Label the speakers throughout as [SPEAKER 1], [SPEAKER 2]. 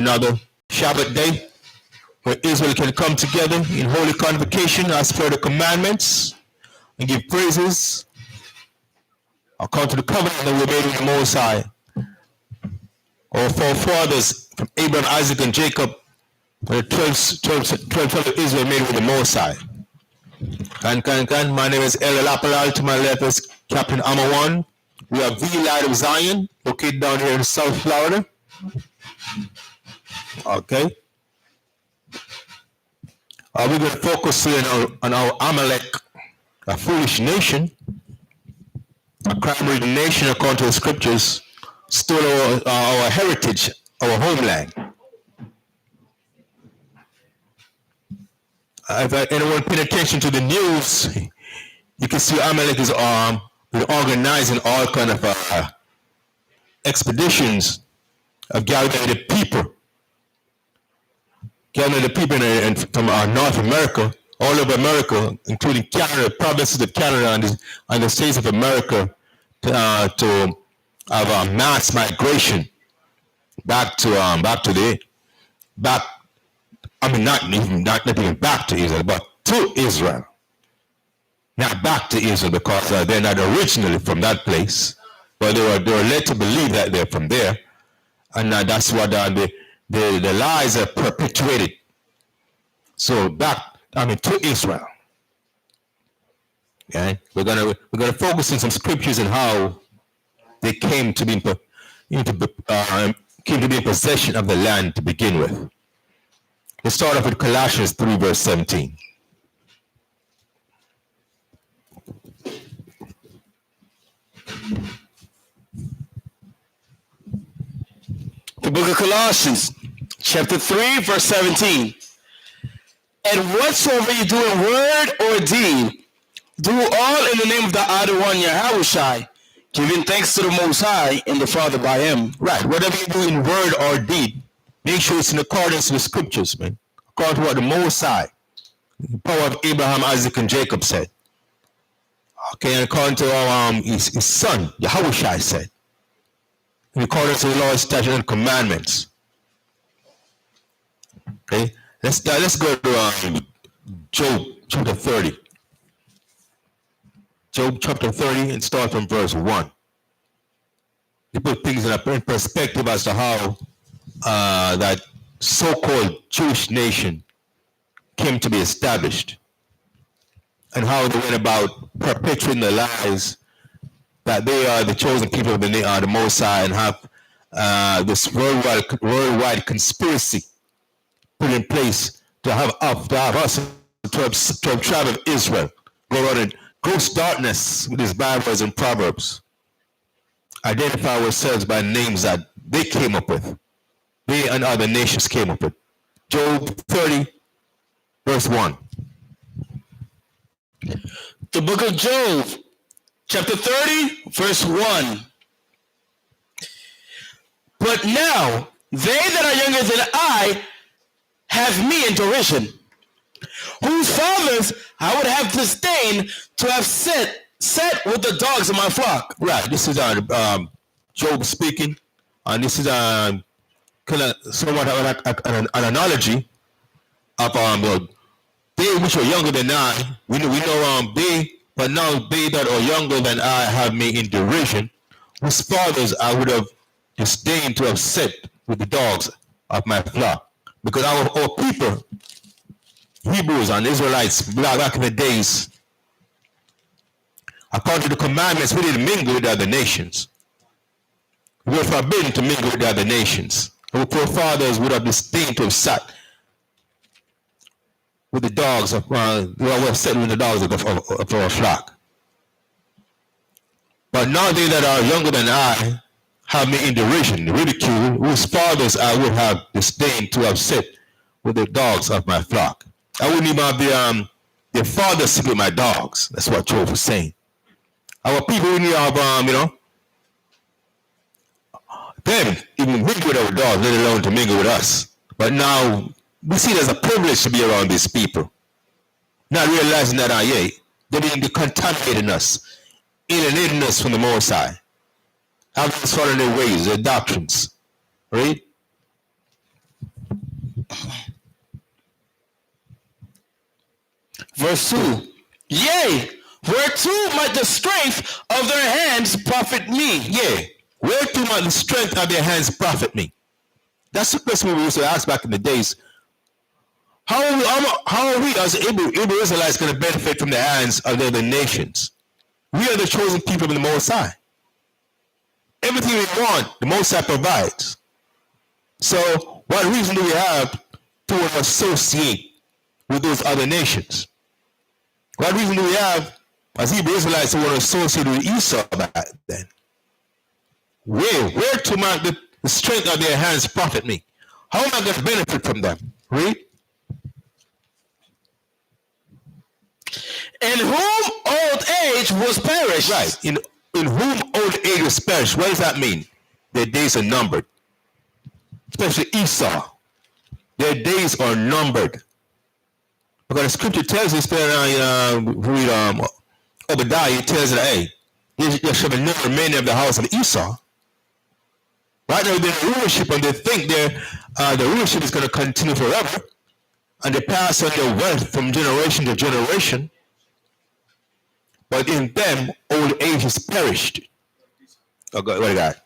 [SPEAKER 1] another Shabbat day where Israel can come together in holy convocation as per the commandments and give praises according to the covenant that we made with the Most High. Our forefathers from Abraham, Isaac, and Jacob, the 12 of Israel made with the Most High. My name is El Apalal. To my left is Captain Amawan. We have the Light of Zion, located down here in South Florida. Okay. We're going to focus on our Amalek, a foolish nation, a crime-ridden nation according to the scriptures, stole our heritage, our homeland. If anyone paying attention to the news, you can see Amalek is organizing all kind of expeditions of gathering the people. Gathering the people from North America, all over America, including Canada, provinces of Canada and the states of America, to have a mass migration back to not even back to Israel, but to Israel. Not back to Israel because they're not originally from that place, but they were led to believe that they're from there, and that's what the lies are perpetuated. So to Israel. Okay, we're gonna focus on some scriptures and how they came to be in possession of the land to begin with. Let's start off with Colossians 3, verse 17.
[SPEAKER 2] The book of Colossians, chapter 3, verse 17. And whatsoever you do in word or deed, do all in the name of the other one, Yahushai, giving thanks to the Most High and the Father by him.
[SPEAKER 1] Right. Whatever you do in word or deed, make sure it's in accordance with the scriptures, man. According to what the Most High, the power of Abraham, Isaac, and Jacob said. Okay, and according to his son, Yahushai said. In accordance to the Lord's statutes and commandments. Okay, let's go to Job chapter 30. Job chapter 30 and start from verse 1. You put things in perspective as to how that so-called Jewish nation came to be established and how they went about perpetuating the lies that they are the chosen people of the Most High and have this worldwide conspiracy put in place to have us, the tribe of Israel, go out in gross darkness with his Bibles and Proverbs. Identify ourselves by names that they came up with. They and other nations came up with. Job 30, verse 1.
[SPEAKER 2] The book of Job, chapter 30, verse 1. But now, they that are younger than I have me in derision, whose fathers I would have disdain to have set with the dogs of my flock.
[SPEAKER 1] Right, this is Job speaking, and this is kind of somewhat an analogy of they which are younger than I. We know they, but now they that are younger than I have me in derision, whose fathers I would have disdained to have set with the dogs of my flock. Because our people, Hebrews and Israelites, back in the days, according to the commandments, we didn't mingle with the other nations. We were forbidden to mingle with the other nations. Our forefathers would have disdained to have sat with the dogs of, set with the dogs of our flock. But now they that are younger than I have me in derision, ridicule, whose fathers I would have disdained to have set with the dogs of my flock. I wouldn't even have their fathers sit with my dogs. That's what Job was saying. Our people wouldn't have, them even mingle with our dogs, let alone to mingle with us. But now we see it as a privilege to be around these people, not realizing that they're being contaminating us, alienating us from the Most High, having us follow their ways, their doctrines, right?
[SPEAKER 2] Verse 2. Yea, whereto might the strength of their hands profit me?
[SPEAKER 1] Yea, whereto might the strength of their hands profit me? That's the question we used to ask back in the days. How are we as Hebrew Israelites going to benefit from the hands of the other nations? We are the chosen people of the Most High. Everything we want, the Most High provides. So what reason do we have to associate with those other nations? What reason do we have as Hebrew Israelites to want to associate with Esau back then? Where to mark the strength of their hands profit me? How am I going to benefit from them? Read.
[SPEAKER 2] In whom old age was perished.
[SPEAKER 1] Right. In whom old age was perished. What does that mean? Their days are numbered. Especially Esau. Their days are numbered. Because the scripture tells us that, read Obadiah, it tells that, hey, there shall be no remainder of the house of Esau. Right now, they're in rulership, and they think the rulership is going to continue forever. And they pass on their wealth from generation to generation. But in them, old age is perished. Oh, God, what do you got?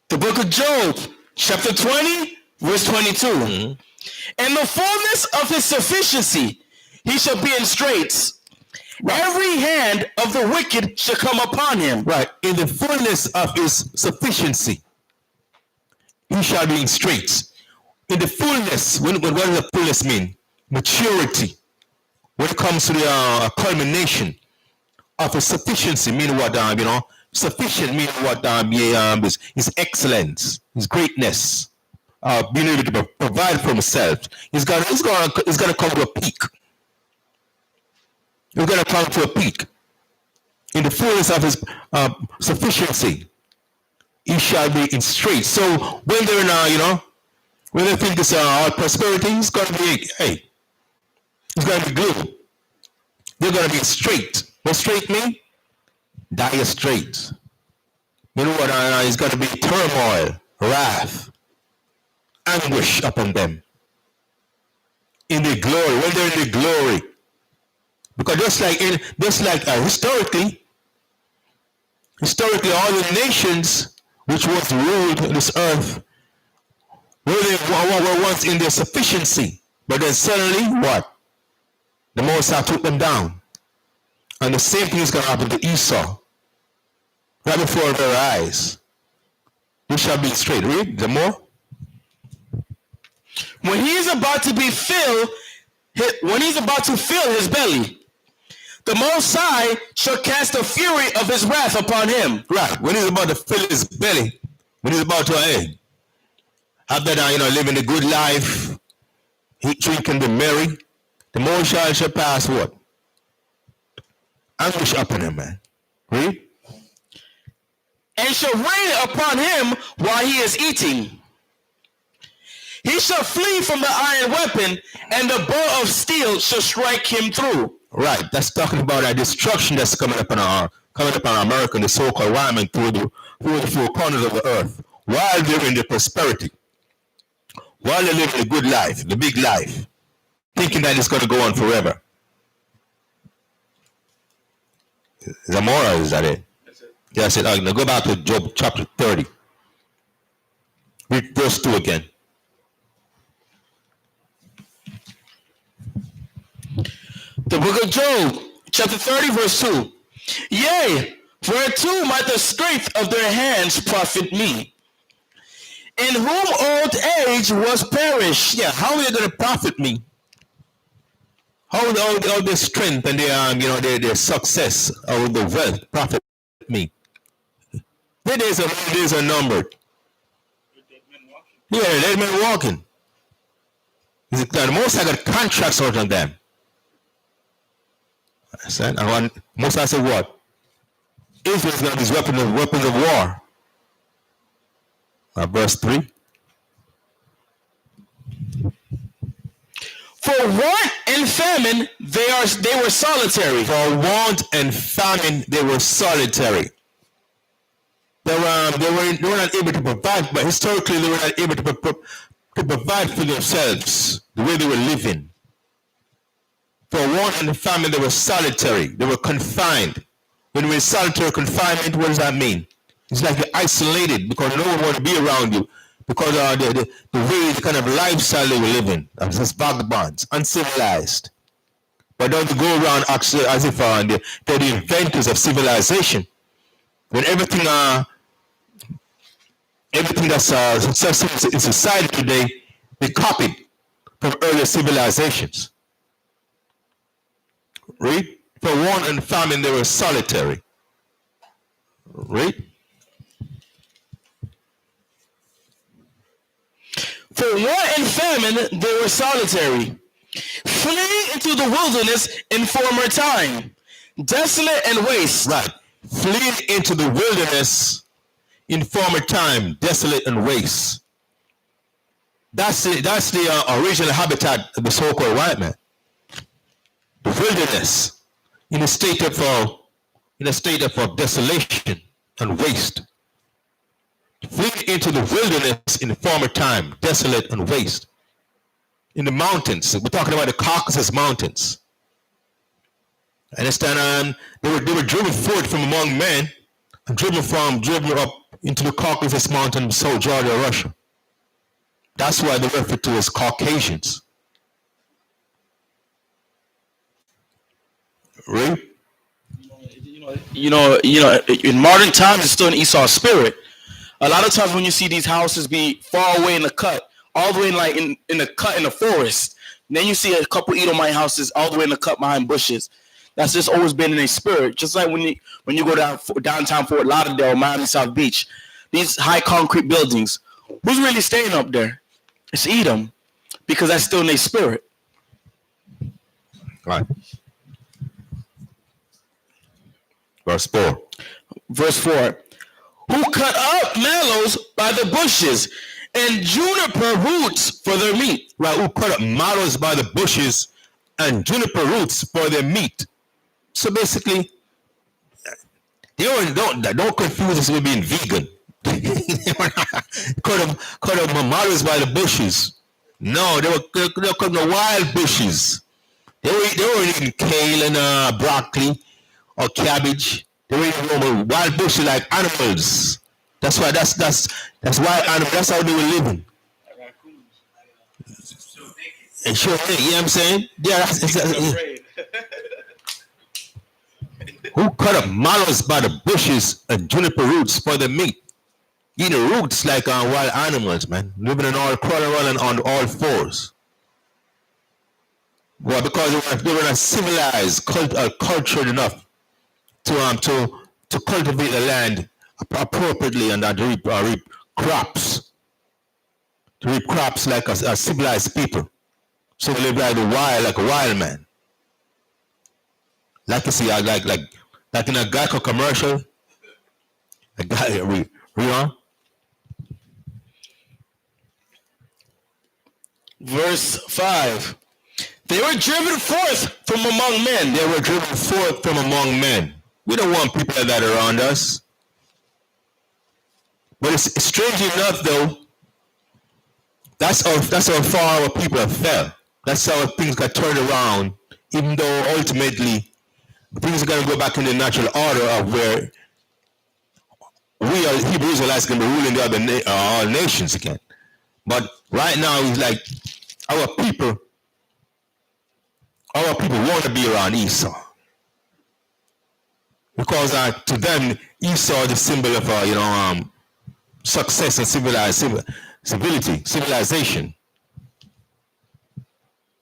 [SPEAKER 2] The book of Job, chapter 20, verse 22. Mm-hmm. In the fullness of his sufficiency, he shall be in straits. Right. Every hand of the wicked shall come upon him.
[SPEAKER 1] Right. In the fullness of his sufficiency, he shall be in straits. In the fullness, what does the fullness mean? Maturity. When it comes to the culmination of his sufficiency, meaning what, sufficient meaning what, his excellence, his greatness, being able to provide for himself. He's gonna come to a peak. He's gonna come to a peak. In the fullness of his sufficiency, he shall be in straits. So when they're in, when they think it's all prosperity, it's gonna be, hey, it's gonna be good. They're gonna be straight. What straight mean? Dire straits. You know what? It's gonna be turmoil, wrath, anguish upon them. In the glory, when they're in the glory. Because just like historically, all the nations which was ruled this earth were once in their sufficiency, but then suddenly what? The Most High took them down, and the same thing is going to happen to Esau, right before their eyes. They shall be straight. Read the more.
[SPEAKER 2] When he is about to fill his belly, the Most High shall cast the fury of his wrath upon him.
[SPEAKER 1] Right. When he's about to fill his belly, when he's about to have that, living a good life, eat, drink, and be merry, the Most High shall pass what? Anguish upon him, man. Read.
[SPEAKER 2] And shall rain upon him while he is eating. He shall flee from the iron weapon, and the bow of steel shall strike him through.
[SPEAKER 1] Right, that's talking about a destruction that's coming upon America and the so-called white man through the four corners of the earth, while they're in the prosperity, while they're living the good life, the big life, thinking that it's going to go on forever. Is that more, or is that it? That's it. Yeah, I said, now go back to Job chapter 30. Read verse 2 again.
[SPEAKER 2] The book of Job, chapter 30, verse 2. Yea, whereto might the strength of their hands profit me? In whom old age was perished.
[SPEAKER 1] Yeah, how are they going to profit me? How will all their strength and their success or the wealth profit me? Their days are numbered. Yeah, dead men walking. The Most High got contracts out on them. And Most High said what? Israel's got these weapons of war. Verse 3.
[SPEAKER 2] For want and famine, they were solitary.
[SPEAKER 1] For want and famine, they were solitary. They were not able to provide, but historically they were not able to provide for themselves the way they were living. For one and the family, they were solitary. They were confined. When we're in solitary confinement, what does that mean? It's like you're isolated because no one wants to be around you because of the way, the kind of lifestyle they were living. As vagabonds, uncivilized. But don't go around actually as if they're the inventors of civilization. When everything that's successful in society today, they copied from earlier civilizations. Read. For one and famine, they were solitary. Read.
[SPEAKER 2] For war and famine, they were solitary, fleeing into the wilderness in former time, desolate and waste.
[SPEAKER 1] Right. Fleeing into the wilderness in former time, desolate and waste. That's the original habitat of the so-called white man. The wilderness, in a state of desolation and waste. Fleeing into the wilderness in former time, desolate and waste. In the mountains, we're talking about the Caucasus Mountains. Understand? They were driven forth from among men and driven up into the Caucasus Mountain, South Georgia, Russia. That's why they refer to as Caucasians. Right?
[SPEAKER 2] In modern times, it's still an Esau spirit. A lot of times when you see these houses be far away in the cut, all the way in the cut in the forest, and then you see a couple Edomite houses all the way in the cut behind bushes. That's just always been in a spirit. Just like when you go downtown Fort Lauderdale, Miami South Beach, these high concrete buildings, who's really staying up there? It's Edom, because that's still in their spirit.
[SPEAKER 1] Right. Verse 4.
[SPEAKER 2] Verse 4. Who cut up mallows by the bushes and juniper roots for their meat.
[SPEAKER 1] Right, who cut up mallows by the bushes and juniper roots for their meat. So basically, don't confuse this with being vegan. cut up mallows by the bushes. No, they were cutting the wild bushes. They were eating kale and broccoli or cabbage. They were eating wild bushes like animals. That's why that's why animals. That's how they were living. And sure, you know what I'm saying? Yeah, who cut up mallows by the bushes and juniper roots for the meat? Eating roots like wild animals, man. Living on crawling around on all fours. Well, because they were not civilized, cultured enough to cultivate the land appropriately and to reap crops. To reap crops like a civilized people. So they live like a wild man. Like you see, like in a Geico commercial. A guy, read on.
[SPEAKER 2] Verse 5. They were driven forth from among men.
[SPEAKER 1] They were driven forth from among men. We don't want people like that around us. But it's strange enough, though. That's how far our people have fell. That's how things got turned around. Even though ultimately things are going to go back in the natural order of where we are Hebrew Israelites can be ruling the other all nations again. But right now, it's like our people want to be around Esau. Because to them, Esau is the symbol of success and civilization.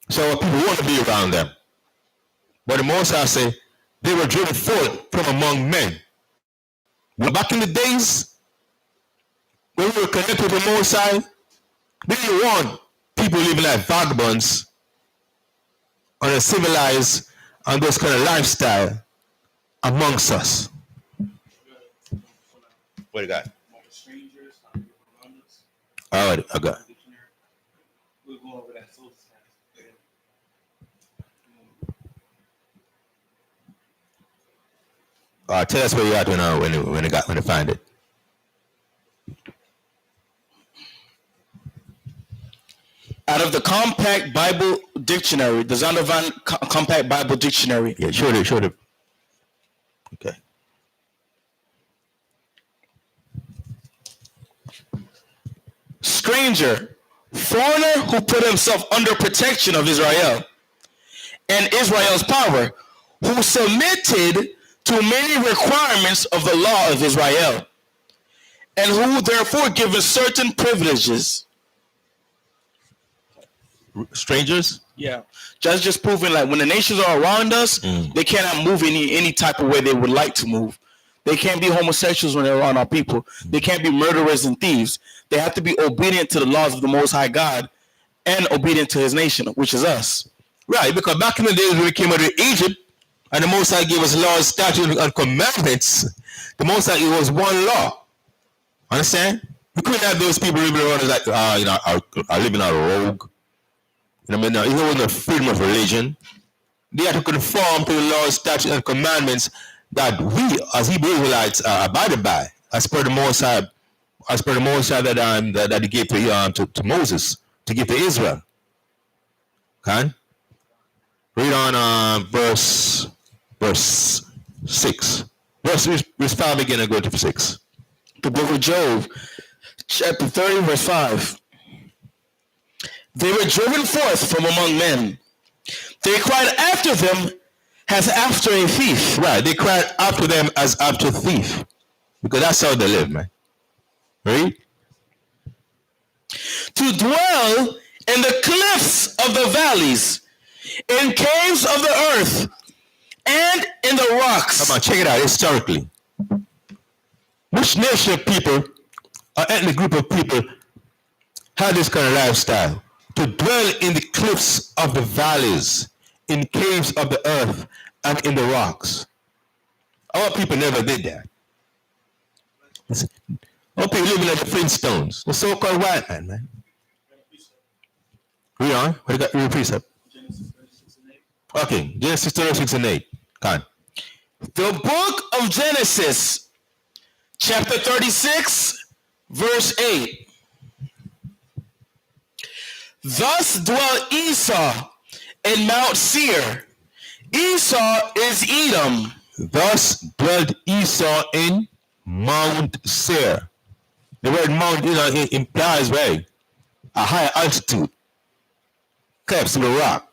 [SPEAKER 1] So our people want to be around them. But the Most High say they were driven forth from among men. Well, back in the days when we were connected with the Most High, we didn't want people living like vagabonds on a civilized and those kind of lifestyle amongst us. What do you got? All right, I got.
[SPEAKER 3] We'll go over that soul
[SPEAKER 1] Tell us where you at when you find it.
[SPEAKER 2] Out of the Compact Bible Dictionary, the Zondervan Compact Bible Dictionary.
[SPEAKER 1] Yeah, show the. Okay.
[SPEAKER 2] Stranger, foreigner who put himself under protection of Israel and Israel's power, who submitted to many requirements of the law of Israel, and who therefore given certain privileges.
[SPEAKER 1] Strangers?
[SPEAKER 2] Yeah. Just proving like when the nations are around us, they cannot move any type of way they would like to move. They can't be homosexuals when they're around our people. They can't be murderers and thieves. They have to be obedient to the laws of the Most High God and obedient to his nation, which is us.
[SPEAKER 1] Right, because back in the days when we came out of Egypt, and the Most High gave us laws, statutes, and commandments, the Most High, it was one law. Understand? We couldn't have those people living around like, are living out of rogue. You know what I mean? It wasn't a freedom of religion. They had to conform to the laws, statutes, and commandments that we, as Hebrew Israelites, abided by, as per the Most High, that he gave to Moses, to give to Israel. Okay? Read on verse 6. Verse 5 again and go to 6.
[SPEAKER 2] The book of Job, chapter 30, verse 5. They were driven forth from among men. They cried after them as after a thief.
[SPEAKER 1] Right, they cried after them as after a thief. Because that's how they live, man. Right?
[SPEAKER 2] To dwell in the cliffs of the valleys, in caves of the earth, and in the rocks.
[SPEAKER 1] Come on, check it out historically. Which nation of people, or ethnic group of people, had this kind of lifestyle? To dwell in the cliffs of the valleys, in caves of the earth, and in the rocks. Our people never did that. Our people living like the Flintstones, the so-called white man. Read on. What you got? Read precept.
[SPEAKER 3] Genesis 36 and 8.
[SPEAKER 1] Okay, Genesis 36 and 8. Come on.
[SPEAKER 2] The book of Genesis, chapter 36, verse 8. Thus dwelt Esau in Mount Seir. Esau is Edom.
[SPEAKER 1] Thus dwelt Esau in Mount Seir. The word mount implies, right, a higher altitude. Cliffs to the rock.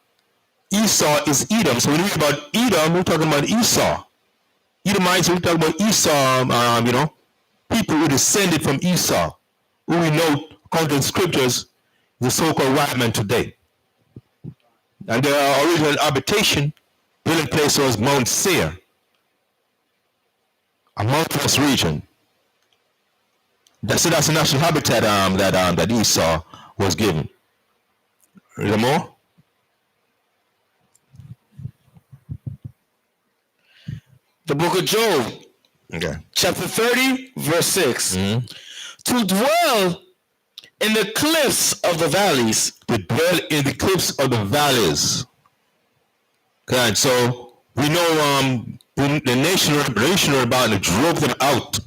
[SPEAKER 1] Esau is Edom. So when we read about Edom, we're talking about Esau. Edomites, we're talking about Esau, people who descended from Esau, who we know, according to the scriptures, the so-called white man today. And their original habitation, dwelling place was Mount Seir, a mountainous region. That's the national habitat that Esau was given. Read more?
[SPEAKER 2] The book of Job,
[SPEAKER 1] Okay.
[SPEAKER 2] chapter 30, verse 6.
[SPEAKER 1] Mm-hmm.
[SPEAKER 2] To dwell in the cliffs of the valleys.
[SPEAKER 1] To dwell in the cliffs of the valleys. Okay, and so we know the nation about drove them out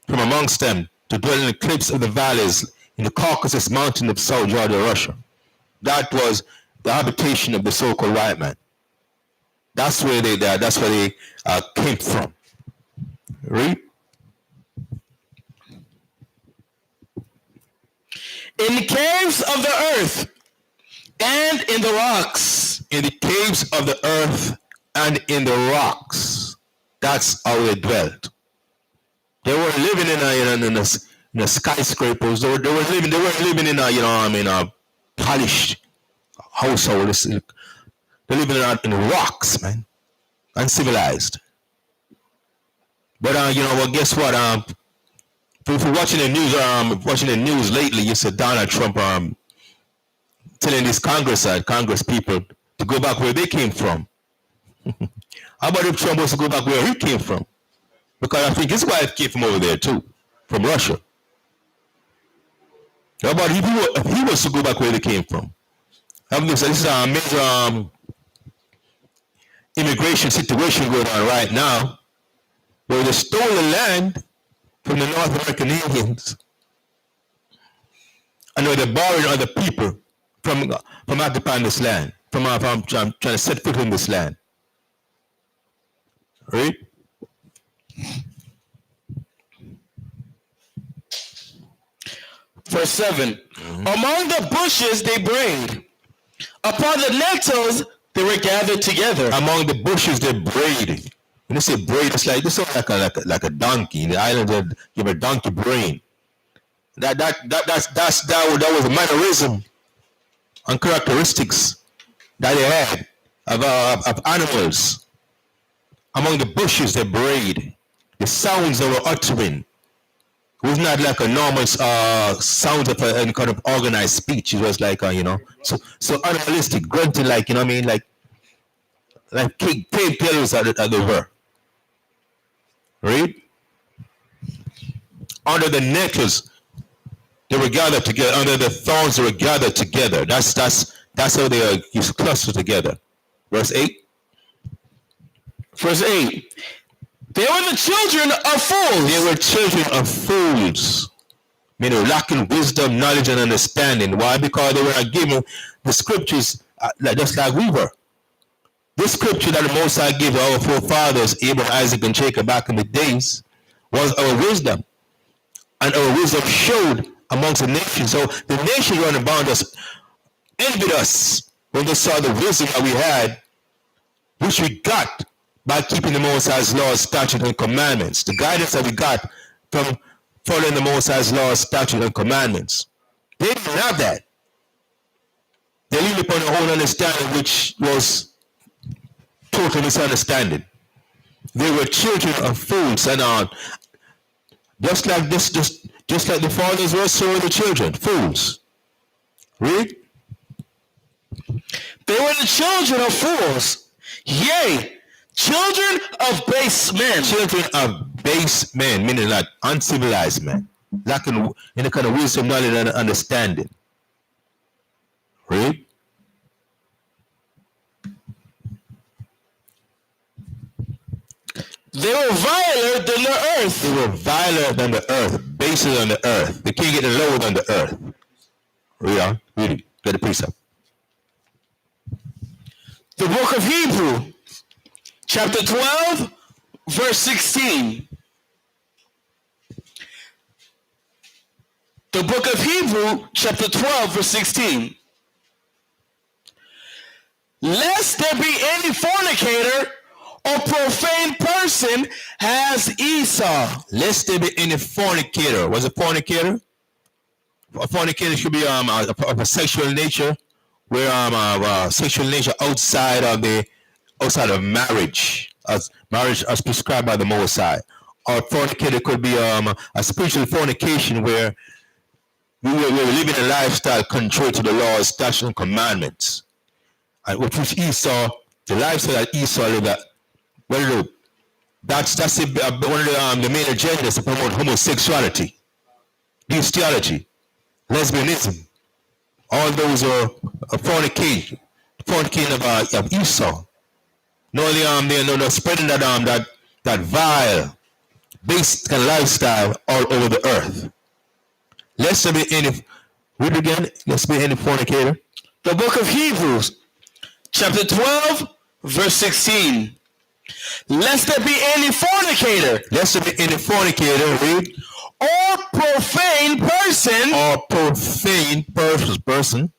[SPEAKER 1] from amongst them to dwell in the cliffs of the valleys in the Caucasus Mountain of South Georgia, Russia. That was the habitation of the so-called white man. That's where they came from. Read.
[SPEAKER 2] In the caves of the earth and in the rocks.
[SPEAKER 1] In the caves of the earth and in the rocks. That's how they dwelt. They were living in a skyscrapers. They weren't living in a polished household. They're living in rocks, man, uncivilized. But guess what? If you're watching the news lately, you said Donald Trump telling these Congress people to go back where they came from. How about if Trump was to go back where he came from? Because I think his wife came from over there too, from Russia. How about if he was to go back where they came from? This is a major immigration situation going on right now, where they stole the land from the North American Indians, and where they're borrowing other people from from occupying this land, from trying to set foot in this land. Right?
[SPEAKER 2] Verse 7. Among the bushes they brayed. Upon the nettles they were gathered together.
[SPEAKER 1] Among the bushes they braid. When they say braid, it's like this is like a donkey. In the island, they give a donkey brain. That was a mannerism and characteristics that they had of animals. Among the bushes they braid. The sounds they were uttering was not like a normal sound of any kind of organized speech. It was like so animalistic, grunting, like, you know what I mean, like cave dwellers that they were. Right? Under the nettles they were gathered together. Under the thorns they were gathered together. That's how they are used clustered together. Verse 8.
[SPEAKER 2] Verse 8. They were the children of fools.
[SPEAKER 1] They were children of fools. Meaning lacking wisdom, knowledge, and understanding. Why? Because they were not given the scriptures just like we were. This scripture that the Most High gave our forefathers, Abraham, Isaac, and Jacob back in the days, was our wisdom. And our wisdom showed amongst the nations. So the nations running around us envied us when they saw the wisdom that we had, which we got by keeping the Most High's laws, statutes, and commandments. The guidance that we got from following the Most High's laws, statutes, and commandments. They didn't have that. They leaned upon their own understanding, which was total misunderstanding. They were children of fools, and just like the fathers were, so were the children, fools. Read.
[SPEAKER 2] They were the children of fools. Yea, children of base men.
[SPEAKER 1] Children of base men, meaning like uncivilized men, lacking any kind of wisdom, knowledge, and understanding. Read.
[SPEAKER 2] They were viler than the earth.
[SPEAKER 1] They were viler than the earth, baser than the earth. They can't get it lower than the earth. Read on. Read it. Get the precept.
[SPEAKER 2] The book of Hebrew, chapter 12, verse 16. The book of Hebrew, chapter 12, verse 16. Lest there be any fornicator or profane person has Esau.
[SPEAKER 1] Lest there be any fornicator. What's a fornicator? A fornicator should be of a sexual nature, where sexual nature outside of marriage, as marriage as prescribed by the Most High. Or fornicator could be a spiritual fornication where we're living a lifestyle contrary to the laws, statutes, and commandments. And which Esau, the lifestyle that Esau lived at, that's one of the main agendas to promote homosexuality, bestiality, lesbianism. All those are fornicating of Esau. No, they're spreading that vile, base kind of lifestyle all over the earth. Lest there be any, read again, lest there be any fornicator.
[SPEAKER 2] The book of Hebrews, chapter 12, verse 16. Lest there be any fornicator.
[SPEAKER 1] Lest there be any fornicator, read.
[SPEAKER 2] Or profane person.
[SPEAKER 1] Or profane person.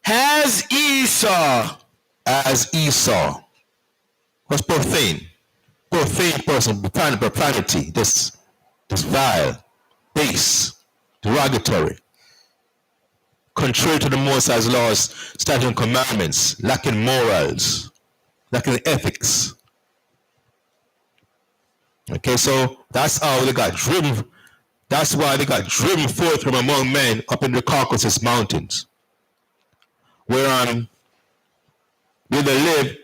[SPEAKER 2] Has Esau.
[SPEAKER 1] As Esau. What's profane? Profane person, profanity, this vile, base, derogatory, contrary to the Most High's laws, statutes, and commandments, lacking morals, lacking ethics. Okay, so that's how they got driven. That's why they got driven forth from among men up in the Caucasus Mountains, where they lived.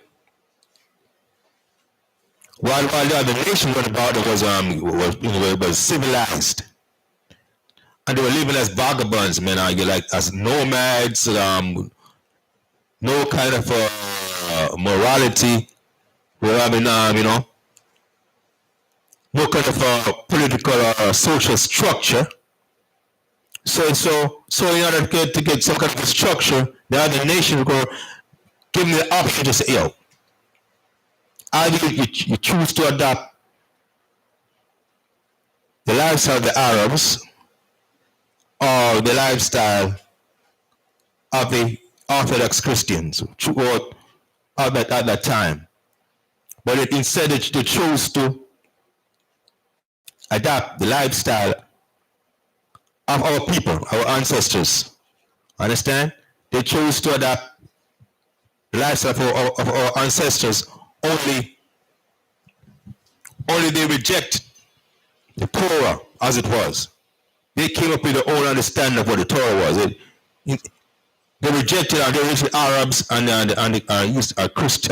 [SPEAKER 1] While the other nation went about it was civilized, and they were living as vagabonds, man. Like as nomads, no kind of morality. No kind of political or social structure. So in order to get some kind of structure, the other nation go give them the option to say, yo, either you choose to adopt the lifestyle of the Arabs or the lifestyle of the Orthodox Christians or at that time. But instead they chose to adapt the lifestyle of our people, our ancestors. Understand? They chose to adapt the lifestyle of our ancestors. Only they reject the Torah as it was. They came up with their own understanding of what the Torah was. They rejected the Arabs and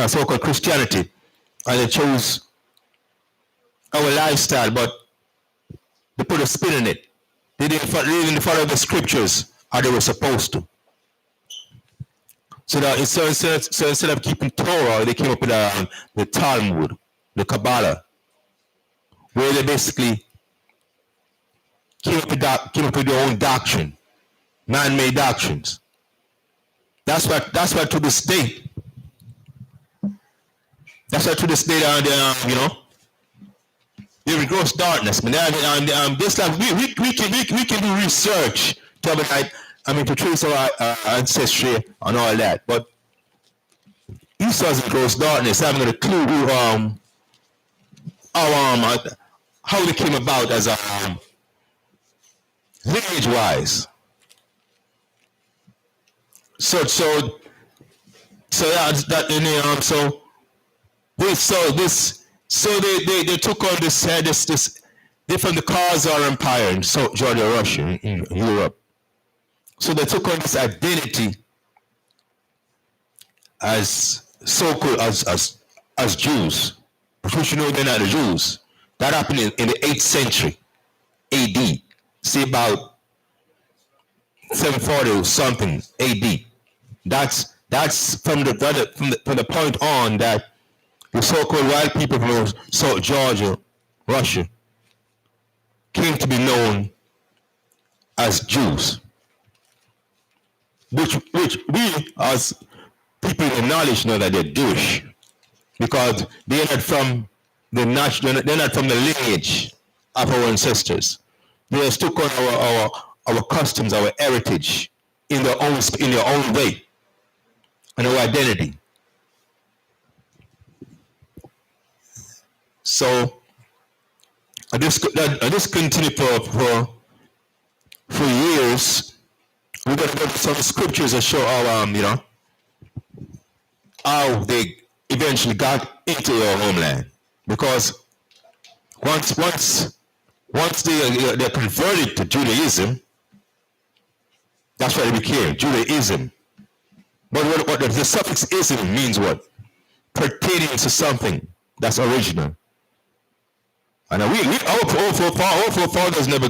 [SPEAKER 1] so-called Christianity, and they chose our lifestyle, but they put a spin in it. They didn't follow the scriptures how they were supposed to. So instead of keeping Torah, they came up with the Talmud, the Kabbalah, where they basically came up with their own doctrine, man-made doctrines. That's why to this day, they're in gross darkness. Just like we can do research to trace our ancestry and all that, but Esau's in gross darkness, having a clue how they came about as lineage wise. So they took on this they're from the Khazar Empire in Georgia, Russia, in Europe. So they took on this identity as so-called as Jews, but we should know they're not the Jews. That happened in the 8th century AD. See, about 740 or something AD. That's from the point on that the so-called white people from South Georgia, Russia, came to be known as Jews, which we as people in knowledge know that they're Jewish because they're not from the lineage of our ancestors. They just took on our customs, our heritage in their own way, and our identity. So I just continue for years. We're gonna go to some scriptures that show how they eventually got into our homeland, because once they're converted to Judaism, that's what it became, Judaism. But what the suffix ism means what? Pertaining to something that's original. And our forefathers never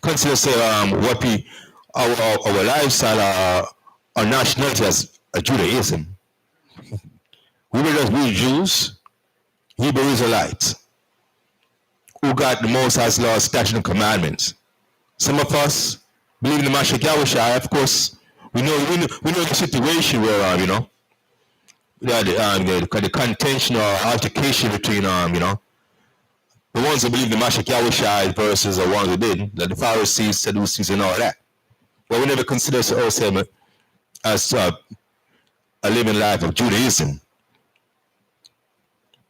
[SPEAKER 1] consider our lifestyle, our nationality as a Judaism. We were just Jews, Hebrew Israelites, who got the Most High's laws, statutes, and commandments. Some of us believe in the Mashiach Yahushua. Of course, we know the situation where the contention or altercation between the ones who believe the Mashiach Yahushua versus the ones who didn't, like the Pharisees, Sadducees, and all that. But we never consider ourselves as a living life of Judaism.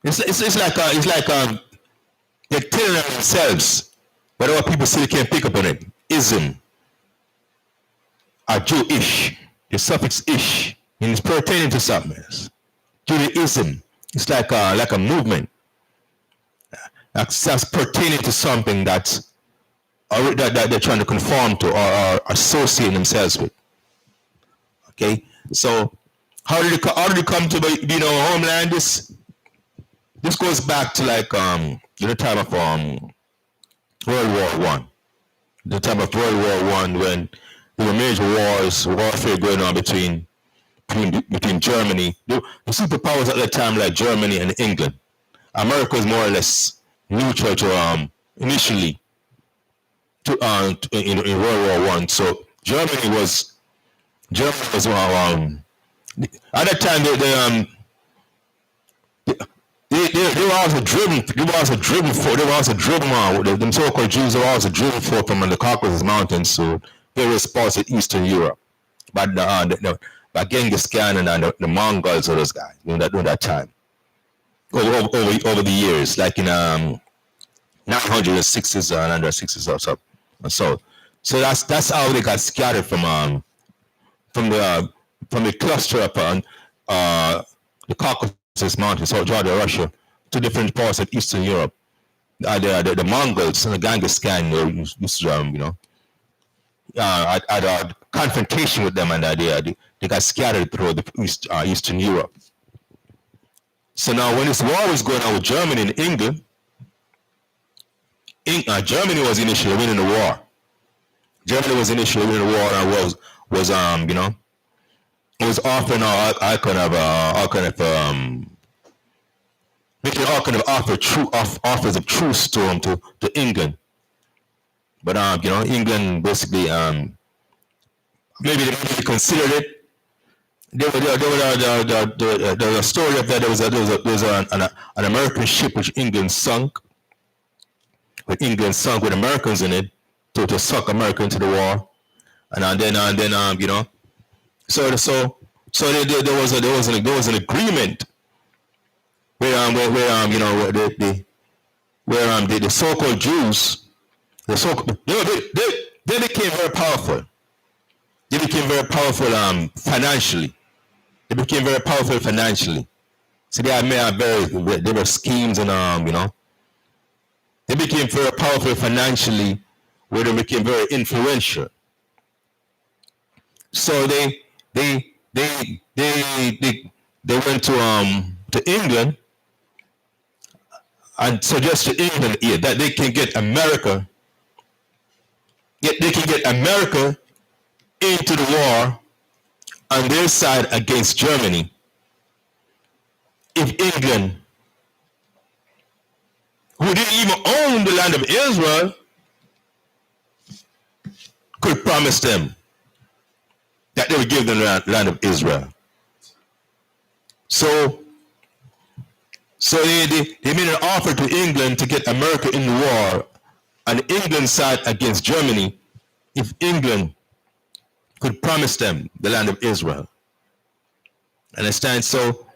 [SPEAKER 1] It's like they're telling themselves, but our people still can't pick up on it. Ism, or Jewish, the suffix ish, and it's pertaining to something else. Judaism, it's like a movement that's pertaining to something that they're trying to conform to or associate themselves with. Okay, so how did it come to be our homeland? This goes back to the time of World War I. The time of World War I, when there were major warfare going on between Germany. The superpowers at that time, like Germany and England. America was more or less neutral to initially. in World War One. So Germany was at that time they were also driven. They were also driven for. They were also driven. The so-called Jews were also driven for from the Caucasus Mountains to various parts of Eastern Europe. But by Genghis Khan and the Mongols or those guys during that time. Over the years, like in 960s and 160s or so. So that's how they got scattered from the cluster upon the Caucasus Mountains, so Georgia, Russia, to different parts of Eastern Europe. The Mongols and the Genghis Khan used to, had a confrontation with them, and they got scattered through the Eastern Europe. So now, when this war was going on with Germany and England, Germany was initially winning the war. Germany was initially winning the war and was offering all kind of making all kind of offers of truce to England. But England basically maybe they considered it. There was a story of that. There was an American ship which England sunk. With England sunk with Americans in it to suck America into the war, and then so there was an agreement where the so-called Jews, they became very powerful. They became very powerful financially. They became very powerful financially. So there were schemes and they became very powerful financially, where they became very influential. So they went to England and suggested to England that they can get America. They can get America into the war on their side against Germany if England, who didn't even own the land of Israel, could promise them that they would give them the land of Israel. So they made an offer to England to get America in the war on England's side against Germany if England could promise them the land of Israel. Understand? So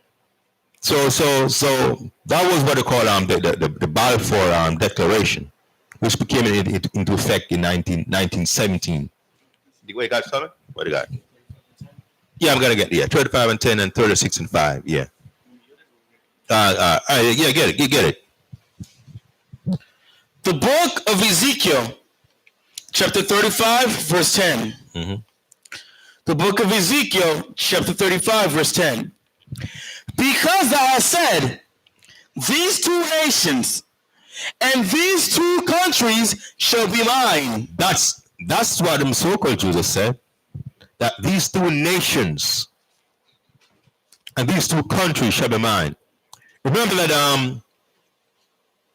[SPEAKER 1] that was what they call the Balfour Declaration, which became into effect in 1917. What you got, Summer? What do you got? Yeah, I'm gonna get 35 and 10 and 36 and 5. Yeah. Yeah, get it.
[SPEAKER 2] The book of Ezekiel, chapter 35, verse 10.
[SPEAKER 1] Mm-hmm.
[SPEAKER 2] The book of Ezekiel, chapter 35, verse 10. Because thou hast said, these two nations and these two countries shall be mine.
[SPEAKER 1] That's what the so-called Jews have said. That these two nations and these two countries shall be mine. Remember that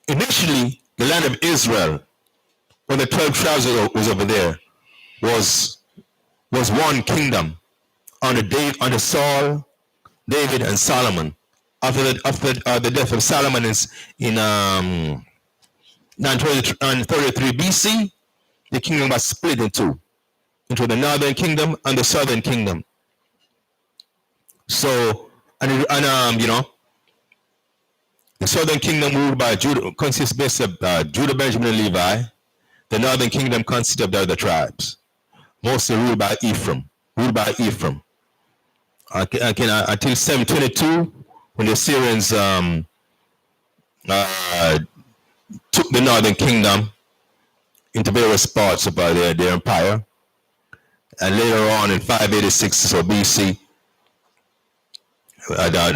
[SPEAKER 1] initially the land of Israel, when the 12 tribes was over there, was one kingdom under Saul, David, and Solomon. After the death of Solomon in 933 BC, the kingdom was split into the northern kingdom and the southern kingdom. So the southern kingdom ruled by Judah consists basically of Judah, Benjamin, and Levi. The northern kingdom consists of the other tribes, mostly ruled by Ephraim. Until 722, when the Assyrians took the northern kingdom into various parts of their empire, and later on in 586 or BC,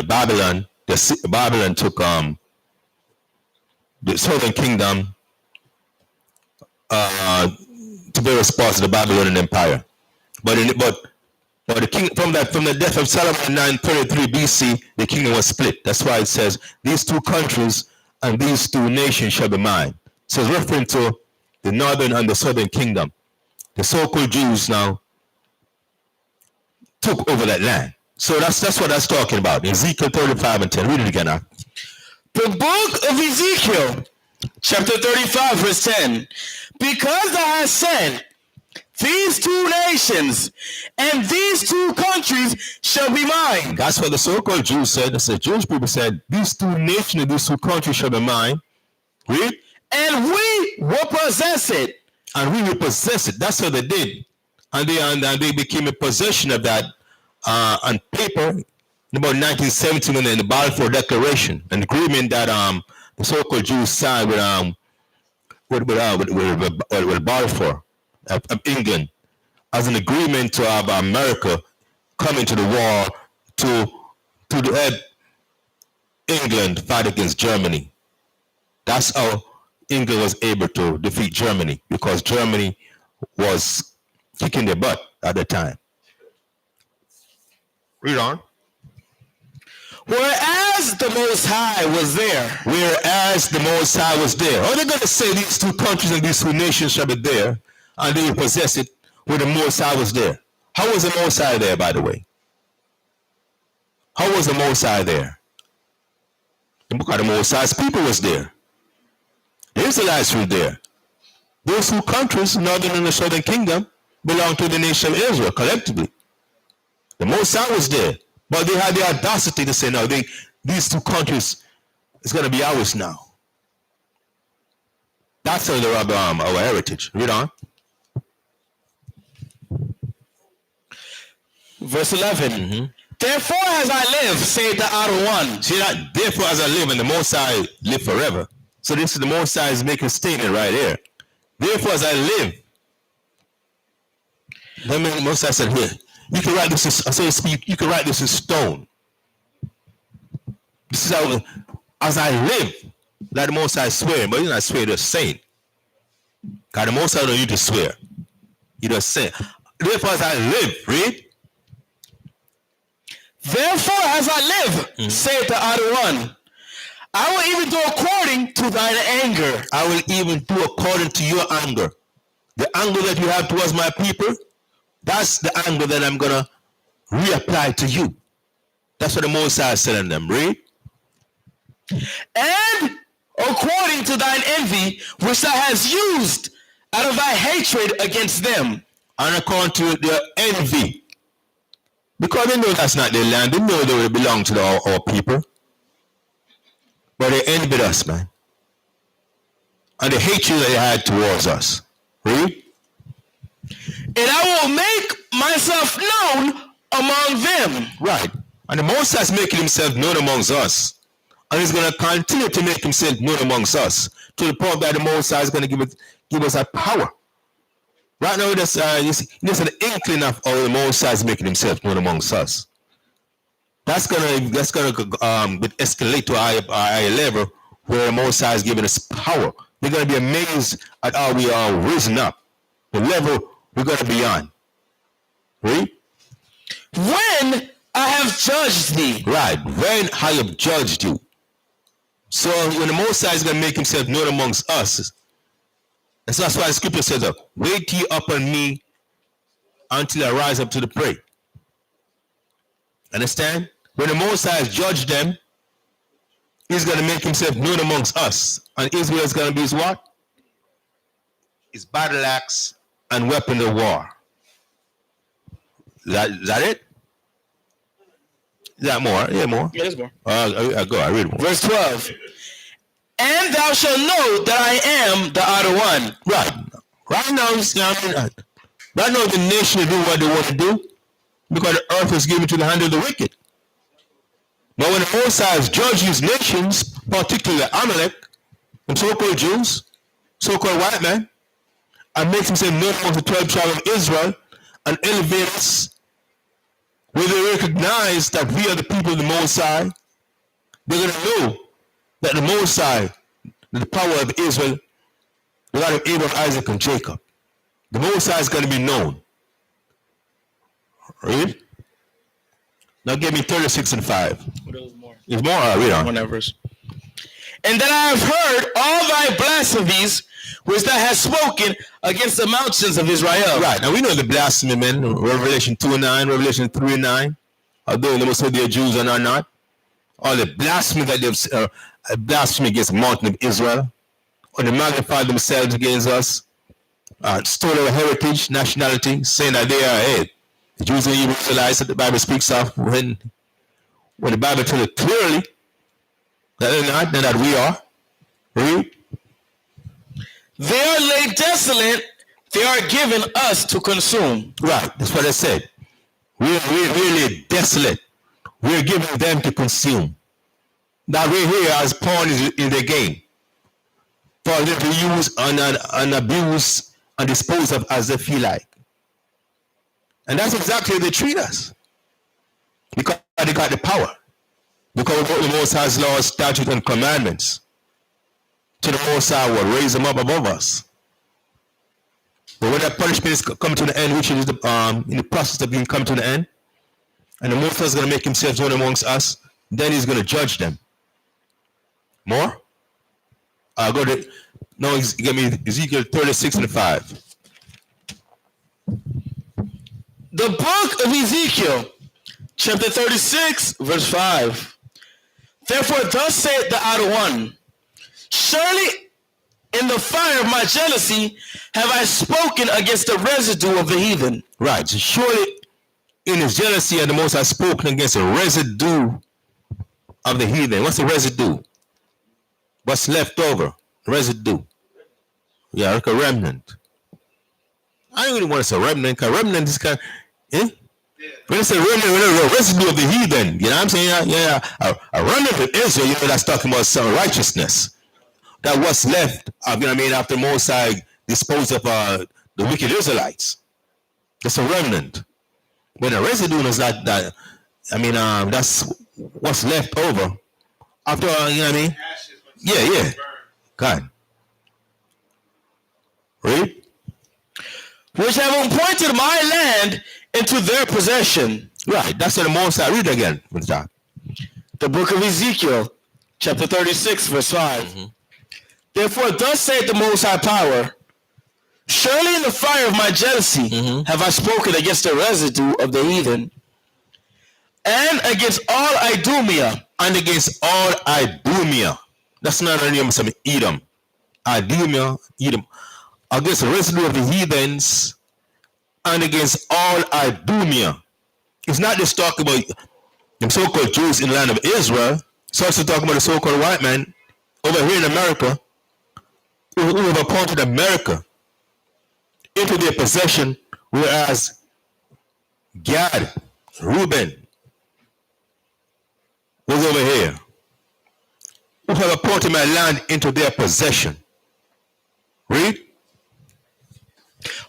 [SPEAKER 1] Babylon took the southern kingdom to various parts of the Babylonian Empire. But the king from the death of Solomon in 933 BC, the kingdom was split. That's why it says these two countries and these two nations shall be mine. So it's referring to the northern and the southern kingdom. The so-called Jews now took over that land. So that's what that's talking about. Ezekiel 35 and 10. Read it again now.
[SPEAKER 2] The book of Ezekiel, chapter 35, verse 10. Because thou hast said, these two nations and these two countries shall be mine.
[SPEAKER 1] That's what the so-called Jews said. The Jewish people said, these two nations and these two countries shall be mine. Read.
[SPEAKER 2] And we will possess it.
[SPEAKER 1] And we will possess it. That's what they did. And they became a possession of that on paper in about 1917 in the Balfour Declaration, an agreement that the so-called Jews signed with Balfour of England as an agreement to have America come into the war to help England fight against Germany. That's how England was able to defeat Germany, because Germany was kicking their butt at the time. Read on.
[SPEAKER 2] Whereas the Most High was there.
[SPEAKER 1] Whereas the Most High was there. Are they going to say these two countries and these two nations shall be there and they will possess it where the Most High was there? How was the Most High there, by the way? How was the Most High there? The book of the Most High's people was there. The Israelites were there. Those two countries, northern and the southern kingdom, belong to the nation of Israel collectively. The Most High was there. But they had the audacity to say, no, these two countries is going to be ours now. That's how they rob our heritage. Read on.
[SPEAKER 2] Verse 11. Mm-hmm. Therefore as I live, saith the outer one.
[SPEAKER 1] See that? Therefore as I live, and the Most High live forever. So this is the Most High is making a statement right here. Therefore as I live. That means the Most High said, here, you can write this, so to speak, you can write this in stone. This is how, as I live, like the Most High swear, but he's not swear, just saying. God, the Most High don't need to swear. He just say, therefore as I live, read.
[SPEAKER 2] Therefore as I live, saith the outer one, I will even do according to thine anger.
[SPEAKER 1] I will even do according to your anger. The anger that you have towards my people, that's the anger that I'm going to reapply to you. That's what the Most High is telling them. Read.
[SPEAKER 2] And according to thine envy, which thou hast used out of thy hatred against them.
[SPEAKER 1] And according to their envy. Because they know that's not their land. They know they belong to our people. But they envied us, man. And the hatred that they had towards us. Read.
[SPEAKER 2] And I will make myself known among them.
[SPEAKER 1] Right. And the Most High is making himself known amongst us. And he's going to continue to make himself known amongst us. To the point that the Most High is going to give us that power. Right now, there's an inkling of how the Most High is making himself known amongst us. That's gonna escalate to a higher level where the Most High is giving us power. They're going to be amazed at how we are risen up. The level we're going to be on. Read.
[SPEAKER 2] When I have judged thee.
[SPEAKER 1] Right. When I have judged you. So when the Most High is going to make himself known amongst us, and so that's why the scripture says, wait ye upon me until I rise up to the prey. Understand? When the Most High has judged them, he's going to make himself known amongst us. And Israel is going to be his what? His battle axe and weapon of war. Is that it? Is that more? Yeah, more.
[SPEAKER 2] Yeah, there's more.
[SPEAKER 1] Go, I read more.
[SPEAKER 2] Verse 12. And thou shalt know that I am the outer one.
[SPEAKER 1] Right. Right now, right now the nation will do what they want to do because the earth was given to the hand of the wicked. But when the Most High has judged his nations, particularly Amalek, and so-called Jews, so-called white men, and makes himself known among the 12 tribes of Israel, and elevates where they recognize that we are the people of the Most High, they're going to know that the Most High, the power of Israel, the God of Abraham, Isaac, and Jacob, the Most High is going to be known. Read. Now give me 36 and 5.
[SPEAKER 2] There's more.
[SPEAKER 1] There's more? Read on.
[SPEAKER 2] One verse. And that I have heard all thy blasphemies which thou hast spoken against the mountains of Israel.
[SPEAKER 1] Right. Now we know the blasphemy, man. Revelation 2:9, Revelation 3:9. Although the most of the Jews are not. All the blasphemy that they've blasphemy against the mountain of Israel. Or they magnify themselves against us. Stole our heritage, nationality, saying that they are the Jews and Israelites that the Bible speaks of when the Bible tells it clearly that they're not, and that we are. Read.
[SPEAKER 2] They are laid desolate, they are given us to consume.
[SPEAKER 1] Right, that's what I said. We're laid desolate. We're giving them to consume. Now we're here as pawn in the game. For them to use and abuse and dispose of as they feel like. And that's exactly how they treat us. Because they got the power. Because of the Most High's laws, statutes, and commandments. To the Most High will raise them up above us. But when that punishment is coming to the end, which is in the process of being come to the end, and the Most High is going to make himself known amongst us, then he's going to judge them. More? Go to, no, give me Ezekiel 36:5.
[SPEAKER 2] The book of Ezekiel, chapter 36, verse 5. Therefore thus saith the Outer One, surely in the fire of my jealousy have I spoken against the residue of the heathen.
[SPEAKER 1] Right, so surely in his jealousy and the Most High spoken against the residue of the heathen. What's the residue? What's left over? Residue. Yeah, like a remnant. I don't really want to say remnant, because remnant is kind of, when it's a remnant, a residue of the heathen, you know what I'm saying? Yeah. A remnant of Israel, that's talking about some righteousness. That what's left, after Moses disposed of the wicked Israelites. That's a remnant. But a residue is not that, that's what's left over. After, Yeah. God. Read.
[SPEAKER 2] Which have appointed my land into their possession.
[SPEAKER 1] Right, that's what the Most High. Read again.
[SPEAKER 2] The book of Ezekiel, chapter 36, verse 5. Mm-hmm. Therefore, thus saith the Most High Power, surely in the fire of my jealousy have I spoken against the residue of the heathen, and against all Idumea.
[SPEAKER 1] And against all Idumea. That's not a name of some Edom. Idumea, Edom. Against the residue of the heathens, and against all Idumea. It's not just talking about the so-called Jews in the land of Israel. It's also talking about the so-called white man over here in America who have appointed America into their possession, whereas Gad, Reuben, was over here, who have appointed my land into their possession. Read.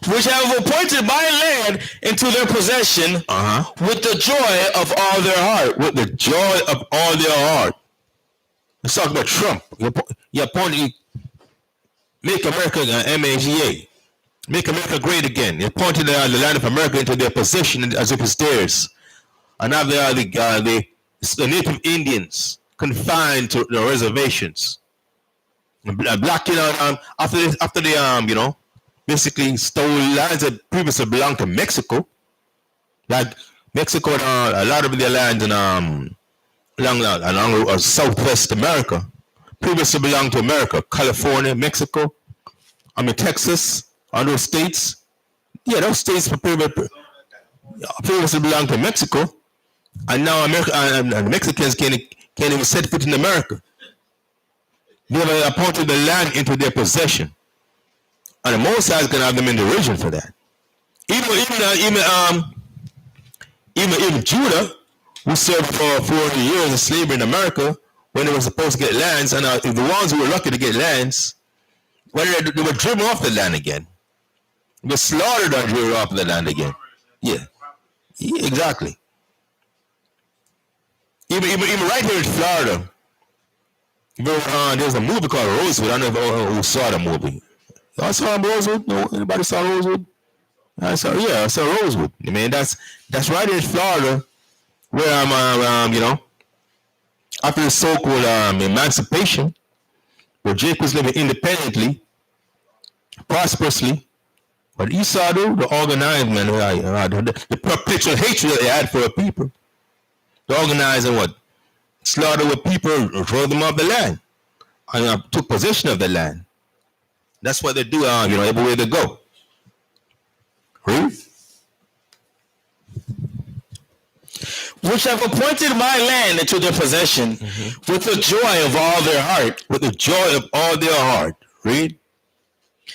[SPEAKER 2] Which have appointed my land into their possession with the joy of all their heart.
[SPEAKER 1] With the joy of all their heart. Let's talk about Trump. He appointed, make America MAGA. Make America great again. He appointed the land of America into their possession as if it's theirs. And now they are the native Indians confined to the reservations. Black, after they, basically stole lands that previously belonged to Mexico. Like Mexico and a lot of their lands in along Southwest America previously belonged to America. California, Mexico, Texas, all those states. Yeah, those states previously belonged to Mexico. And now America and the Mexicans can't even set foot in America. They have appointed the land into their possession. And the Most High is going to have them in derision for that. Even Judah, who served for 400 years of slavery in America, when they were supposed to get lands, and the ones who were lucky to get lands, when they were driven off the land again. They were slaughtered or driven off the land again. Yeah, exactly. Even right here in Florida, there's a movie called Rosewood. I don't know who saw the movie. I saw Rosewood. No, anybody saw Rosewood? I saw Rosewood. That's right in Florida, where I'm, after the so-called emancipation, where Jake was living independently, prosperously. But Esau, though, the organized man, the perpetual hatred that they had for the people, the organized and what? Slaughter with people, drove them off the land, and took possession of the land. That's what they do, everywhere they go. Read.
[SPEAKER 2] Which have appointed my land into their possession with the joy of all their heart.
[SPEAKER 1] With the joy of all their heart. Read.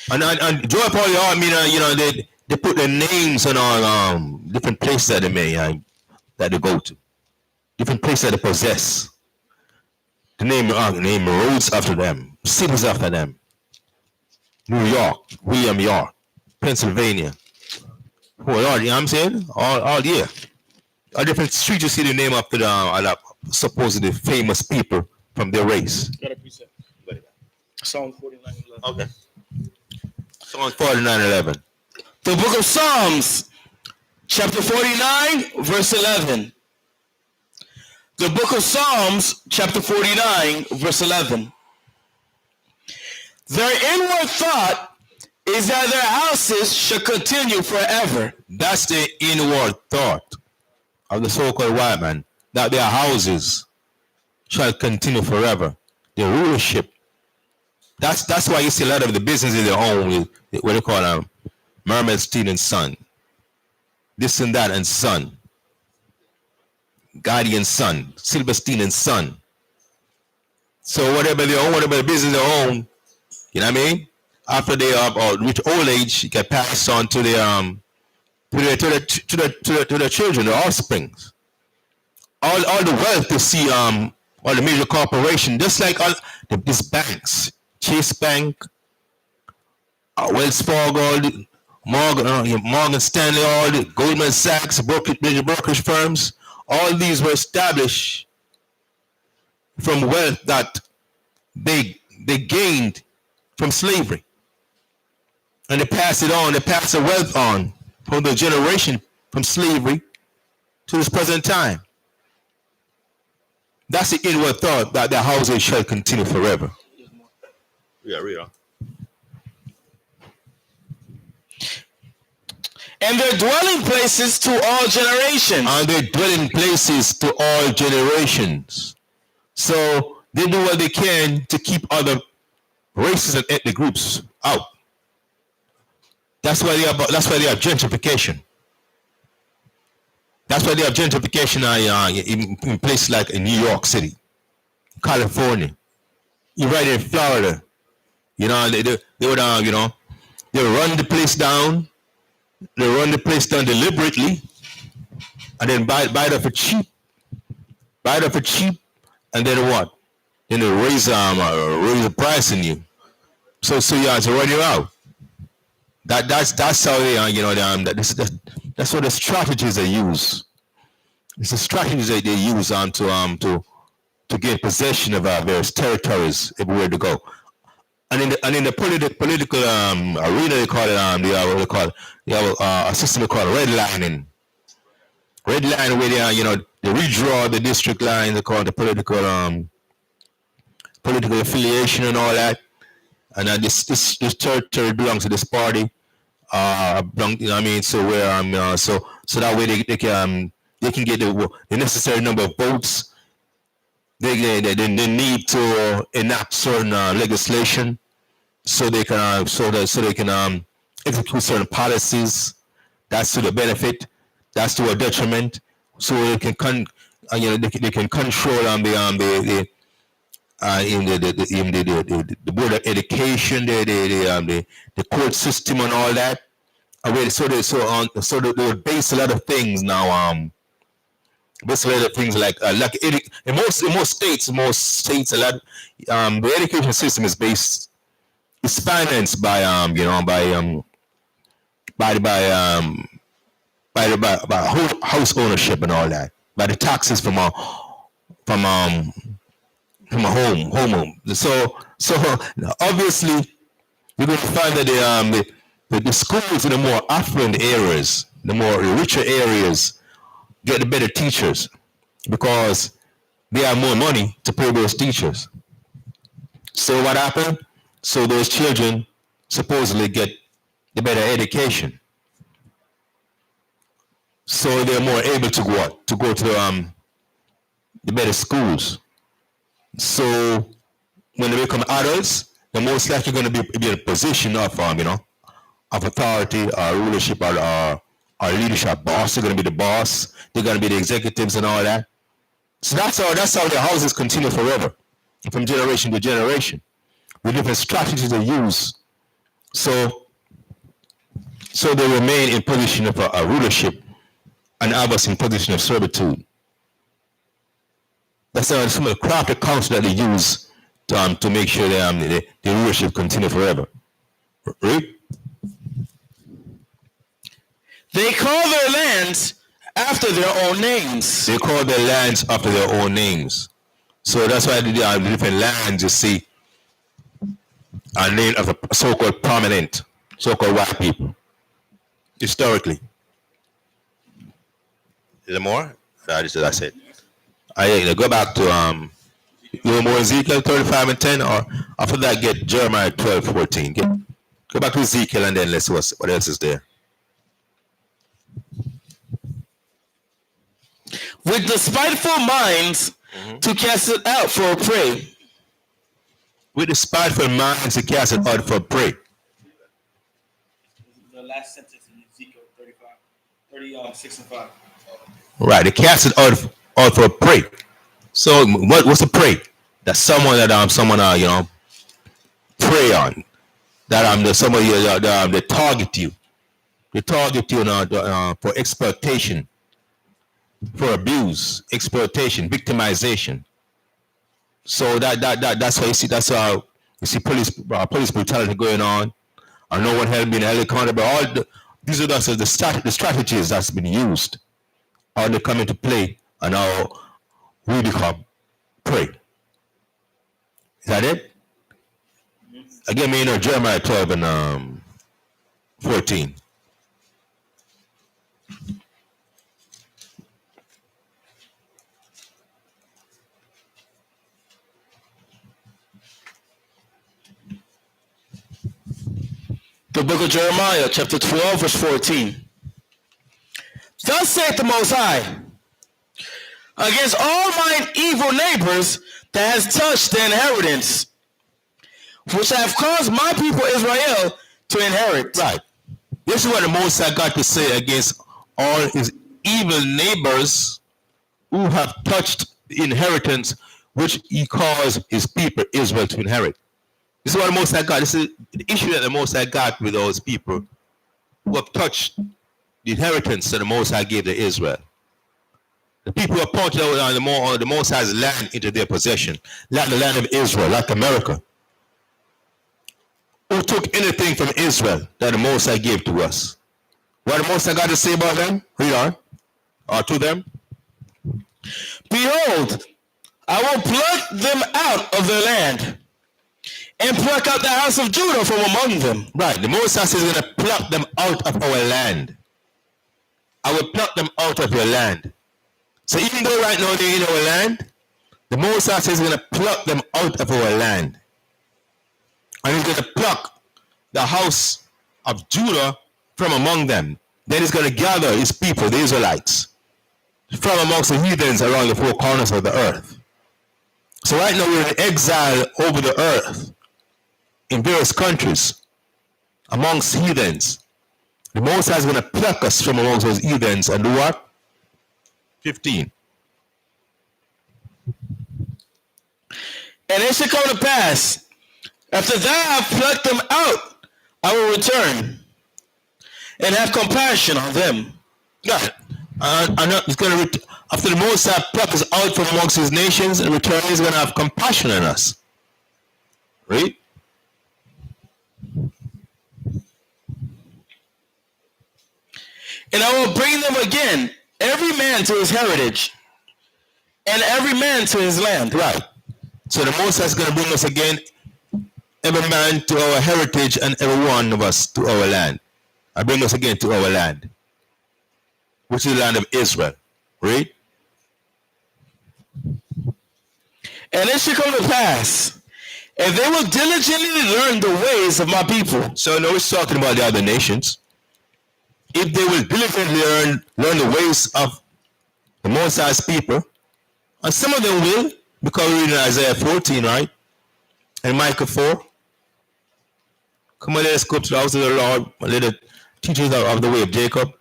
[SPEAKER 1] And joy of all their heart mean, they put their names on all different places that they may, that they go to. Different places that they possess. The name roads after them, cities after them. New York, William York, Pennsylvania. Oh Lord, you know what I'm saying? All year. A different street you see the name after the supposedly famous people from their race.
[SPEAKER 3] Got a precept. Psalm 49:11.
[SPEAKER 1] Okay. Psalm 49:11.
[SPEAKER 2] The book of Psalms, chapter 49, verse 11. The book of Psalms, chapter 49, verse 11. Their inward thought is that their houses should continue forever.
[SPEAKER 1] That's the inward thought of the so-called white man, that their houses shall continue forever. Their rulership. That's why you see a lot of the businesses they own, what they call Mermaid Steel and Son. This and that and Son. Guardian Son. Silver Steel and Son. So whatever they own, whatever the business they own, you know what I mean? After they reach old age, it can pass on to their to their children, their offsprings. All the wealth you see, all the major corporations, just like all these banks, Chase Bank, Wells Fargo, Morgan Stanley, all the Goldman Sachs, major brokerage firms, all these were established from wealth that they gained from slavery. And they pass it on, they pass the wealth on from the generation from slavery to this present time. That's the inward thought that their houses shall continue forever. Yeah, read on.
[SPEAKER 2] And their dwelling places to all generations.
[SPEAKER 1] And their dwelling places to all generations. So they do what they can to keep other races and ethnic groups out. That's why they have gentrification. That's why they have gentrification in places like in New York City, California, even right in Florida. They would they run the place down. They run the place down deliberately, and then buy it up for cheap. Buy it up for cheap, and then what? Then they raise the price on you. So you have to run you out. That's how they that's what the strategies they use. It's the strategies that they use to get possession of various territories everywhere to go. And in the political arena, they call it they have a system called redlining. Redlining, where they redraw the district lines. They call it the political affiliation and all that. And this territory belongs to this party. So where so that way they can get the necessary number of votes. They need to enact certain legislation so they can execute certain policies. That's to the benefit. That's to a detriment. So they can they can control the board of education, the court system and all that. So they would base a lot of things now. Base a lot of things like in most states, a lot the education system is financed by house ownership and all that, by the taxes from a home. So obviously you're going to find that the schools in the more affluent areas, the richer areas, get the better teachers because they have more money to pay those teachers. So what happened? So those children supposedly get the better education. So they're more able to go out, to go to the better schools. So when they become adults, they're most likely going to be in a position of of authority or rulership or leadership. Boss, they're going to be the boss. They're going to be the executives and all that. So that's how their houses continue forever, from generation to generation, with different strategies they use. So they remain in position of a rulership and others in position of servitude. That's some of the crafty counsel that they use to make sure the rulership continue forever. Right?
[SPEAKER 2] They call their lands after their own names.
[SPEAKER 1] They call their lands after their own names. So that's why the different lands you see are named after so-called prominent, so-called white people. Historically. Is there more? This is that's it. Go back to you more Ezekiel 35 and 10, or after that get Jeremiah 12, 14. Go back to Ezekiel and then let's see what else is there.
[SPEAKER 2] With the spiteful minds to cast it out for a prey.
[SPEAKER 1] With the spiteful minds to cast it out for a prey.
[SPEAKER 3] The last sentence in Ezekiel 36 and 5.
[SPEAKER 1] Right, they cast it out for a prey. So what's a prey? That's someone that someone prey on. That somebody they target you. They target you for exploitation, for abuse, exploitation, victimization. So that's why you see police brutality going on, or no one has been held accountable. These are the strategies that's been used, how they come into play, and how we become prey. Is that it? Again, Jeremiah 12 and 14.
[SPEAKER 2] The book of Jeremiah, chapter 12, verse 14. Thus saith the Most High, against all mine evil neighbors that has touched the inheritance, which I have caused my people Israel to inherit.
[SPEAKER 1] Right. This is what the Most High got to say against all his evil neighbors who have touched the inheritance which he caused his people Israel to inherit. This is what the Most High got. This is the issue that the Most High got with those people who have touched the inheritance that the Most High gave to Israel. The people who have pointed out the Most High's land into their possession, like the land of Israel, like America. Who took anything from Israel that the Most High gave to us? What the Most High got to say about them? Read on. Or to them?
[SPEAKER 2] Behold, I will pluck them out of their land, and pluck out the house of Judah from among them.
[SPEAKER 1] Right. The Most High says he's going to pluck them out of our land. I will pluck them out of your land. So even though right now they're in our land, the Most High says he's going to pluck them out of our land. And he's going to pluck the house of Judah from among them. Then he's going to gather his people, the Israelites, from amongst the heathens around the four corners of the earth. So right now we're in exile over the earth in various countries amongst heathens. The Most High is going to pluck us from amongst those heathens and do what? 15.
[SPEAKER 2] And it shall come to pass, after thou have plucked them out, I will return and have compassion on them.
[SPEAKER 1] God, he's going to after the Most High pluck us out from amongst his nations and return, he's going to have compassion on us. Right?
[SPEAKER 2] And I will bring them again, every man to his heritage, and every man to his land.
[SPEAKER 1] Right. So the Most High is going to bring us again, every man to our heritage and every one of us to our land. I bring us again to our land, which is the land of Israel. Right?
[SPEAKER 2] And it shall come to pass, And they will diligently learn the ways of my people.
[SPEAKER 1] So now it's talking about the other nations. If they will diligently learn the ways of the Most High's people, and some of them will, because we're reading Isaiah 14, right? And Micah 4. Come on, let's go to the house of the Lord, and let the teachers of the way of Jacob.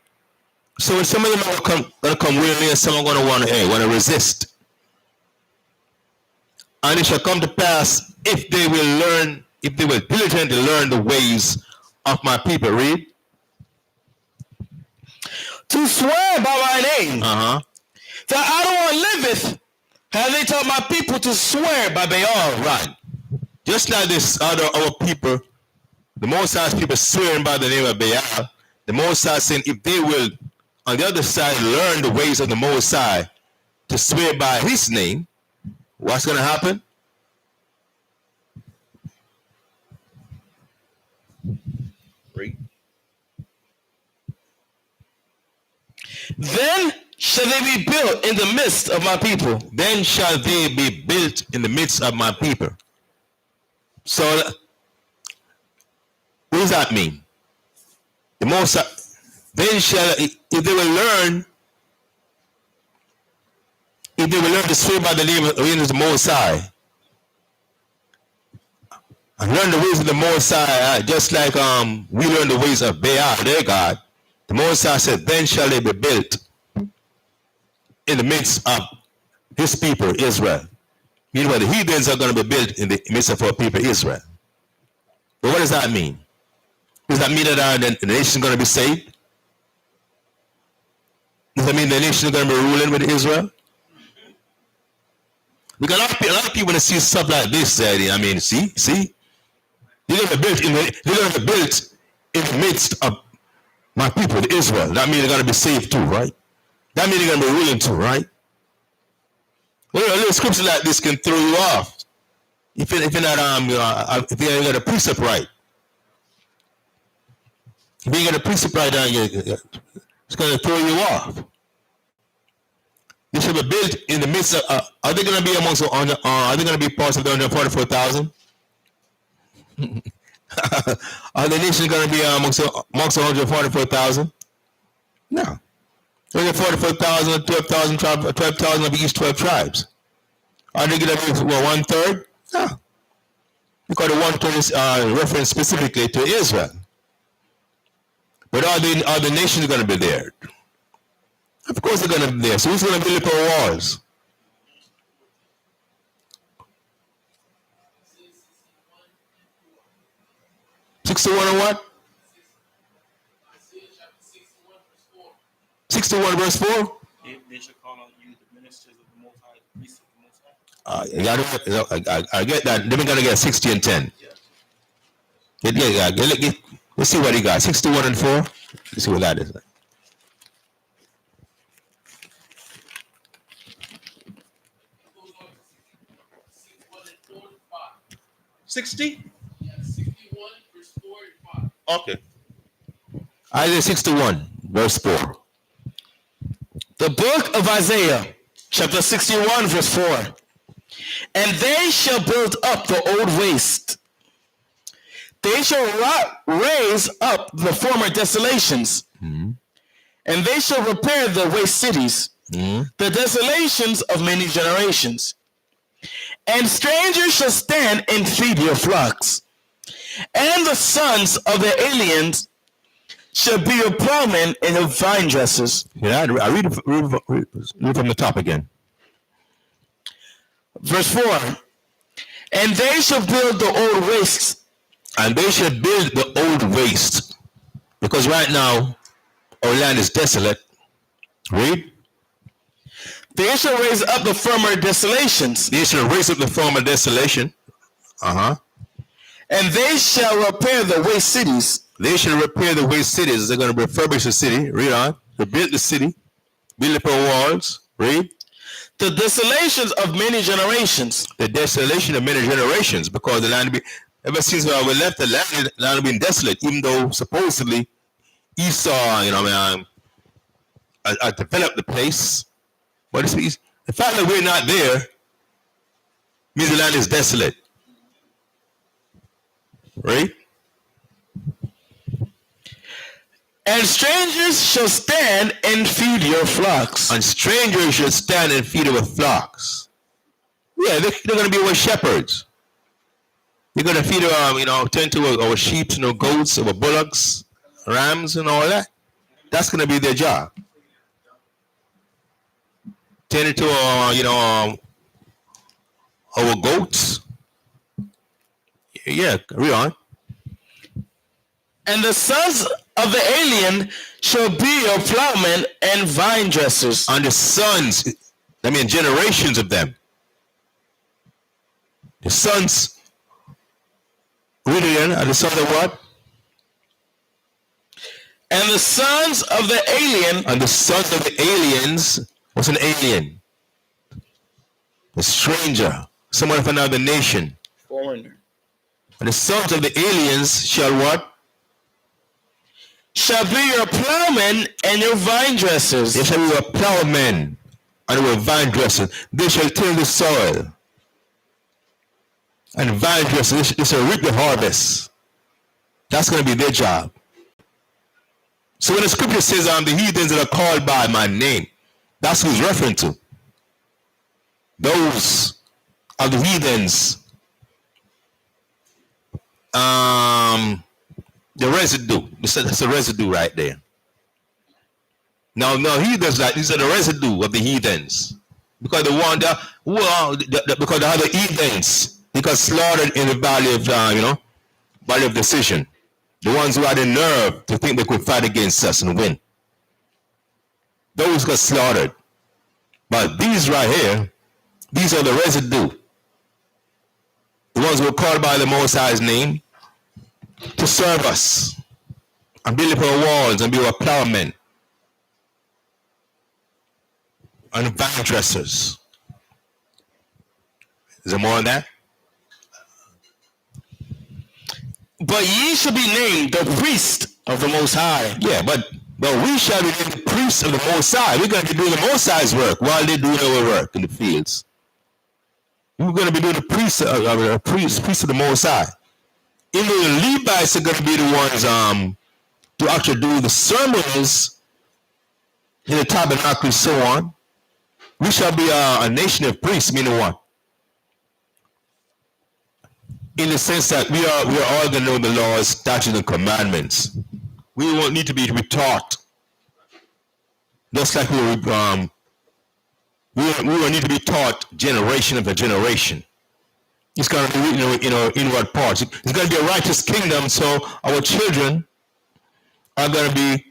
[SPEAKER 1] So when some of them are going to come willingly, and some are going to want to resist. And it shall come to pass if they will diligently learn the ways of my people. Read.
[SPEAKER 2] To swear by my name,
[SPEAKER 1] Uh-huh.
[SPEAKER 2] that Adonai liveth, have they taught my people to swear by Baal.
[SPEAKER 1] Right. Just like this our people, the Most High's people swearing by the name of Baal, the Most High saying if they will, on the other side, learn the ways of the Most High to swear by his name, what's going to happen? Read.
[SPEAKER 2] Then shall they be built in the midst of my people.
[SPEAKER 1] Then shall they be built in the midst of my people. So, what does that mean? The Most High, then shall, if they will learn to swear by the name of the Most High, and learn the ways of the Most High, just like we learn the ways of Baal, their God, the Most High said, then shall they be built in the midst of his people, Israel. Meanwhile, the heathens are going to be built in the midst of our people, Israel. But what does that mean? Does that mean that the nation is going to be saved? Does that mean the nation is going to be ruling with Israel? Because a lot of people when they see stuff like this, see, they're going to be built in the midst of my people, Israel. That means they're going to be saved too, right? That means they're going to be ruling too, right? Well, a little scripture like this can throw you off if you're not if you ain't got a precept right. If you ain't got a precept right, it's going to throw you off. They should be built in the midst of. Are they going to be amongst? Are they going to be part of the 144,000? Are the nation going to be amongst 144,000? No. 144,000, 12,000 of each 12 tribes. Are they going to be 1/3? No. Because the 1/3 is reference specifically to Israel. But are the nations going to be there? Of course they're going to be there. So who's going to build up our walls? $61 and what? 61 verse 4?
[SPEAKER 3] They shall call on you the ministers of the Most High, the priests of the Most High.
[SPEAKER 1] I get that. Then we're going to get 60 and 10. Let's see what he got. 61 and 4. Let's see what that is. 60?
[SPEAKER 4] Yeah, 61 verse 4 and 5.
[SPEAKER 1] Okay. Isaiah 61 verse 4.
[SPEAKER 2] The book of Isaiah, chapter 61, verse 4. And they shall build up the old waste. They shall raise up the former desolations.
[SPEAKER 1] Mm-hmm.
[SPEAKER 2] And they shall repair the waste cities, the desolations of many generations. And strangers shall stand and feed your flocks. And the sons of the aliens shall be your plowmen and your vine dressers.
[SPEAKER 1] Yeah, I read from the top again.
[SPEAKER 2] Verse 4. And they shall build the old wastes.
[SPEAKER 1] And they shall build the old waste. Because right now, our land is desolate. Read.
[SPEAKER 2] They shall raise up the former desolations.
[SPEAKER 1] They shall raise up the former desolation. Uh-huh.
[SPEAKER 2] And they shall repair the waste cities.
[SPEAKER 1] They shall repair the waste cities. They're going to refurbish the city. Read on. Rebuild the city. Build up our walls. Read.
[SPEAKER 2] The desolations of many generations.
[SPEAKER 1] The desolation of many generations. Because the land, ever since we left, the land has been desolate. Even though supposedly Esau, I developed the place. But the fact that we're not there means the land is desolate. Right?
[SPEAKER 2] And strangers shall stand and feed your flocks.
[SPEAKER 1] And strangers shall stand and feed our flocks. Yeah, they're going to be our shepherds. They're going to feed tend to our sheep, goats, our bullocks, rams, and all that. That's going to be their job. Tend to our goats. Yeah, read on.
[SPEAKER 2] And the sons of the alien shall be your plowmen and vine dressers.
[SPEAKER 1] And the sons, generations of them. The sons, read it again, and the sons of what?
[SPEAKER 2] And the sons of the alien.
[SPEAKER 1] And the sons of the aliens. What's an alien? A stranger, someone of another nation.
[SPEAKER 2] Foreigner.
[SPEAKER 1] And the sons of the aliens shall what?
[SPEAKER 2] Shall be your plowmen and your vine dressers.
[SPEAKER 1] They shall be your plowmen and your vine dressers. They shall till the soil. And vine dressers, they shall reap the harvest. That's going to be their job. So when the scripture says, the heathens that are called by my name, that's who he's referring to. Those are the heathens. The residue. That's the residue right there. Now heathens, these are the residue of the heathens. Because because the other heathens, they got slaughtered in the valley of decision. The ones who had the nerve to think they could fight against us and win. Those got slaughtered. But these right here, these are the residue. The ones who were called by the Most High's name to serve us and build up our walls and be our plowmen and vine dressers. Is there more on that?
[SPEAKER 2] But ye shall be named the priest of the Most High.
[SPEAKER 1] Yeah, but we shall be named the priests of the Most High. We're going to be doing the Most High's work while they're doing our work in the fields. We're going to be doing the priests of the Most High. Even though the Levites are going to be the ones to actually do the ceremonies in the tabernacle and so on, we shall be a nation of priests, meaning what? In the sense that we are all going to know the laws, statutes, and commandments. We won't need to be taught. Just like we will need to be taught generation after generation. It's going to be in our inward parts. It's going to be a righteous kingdom, so our children are going to be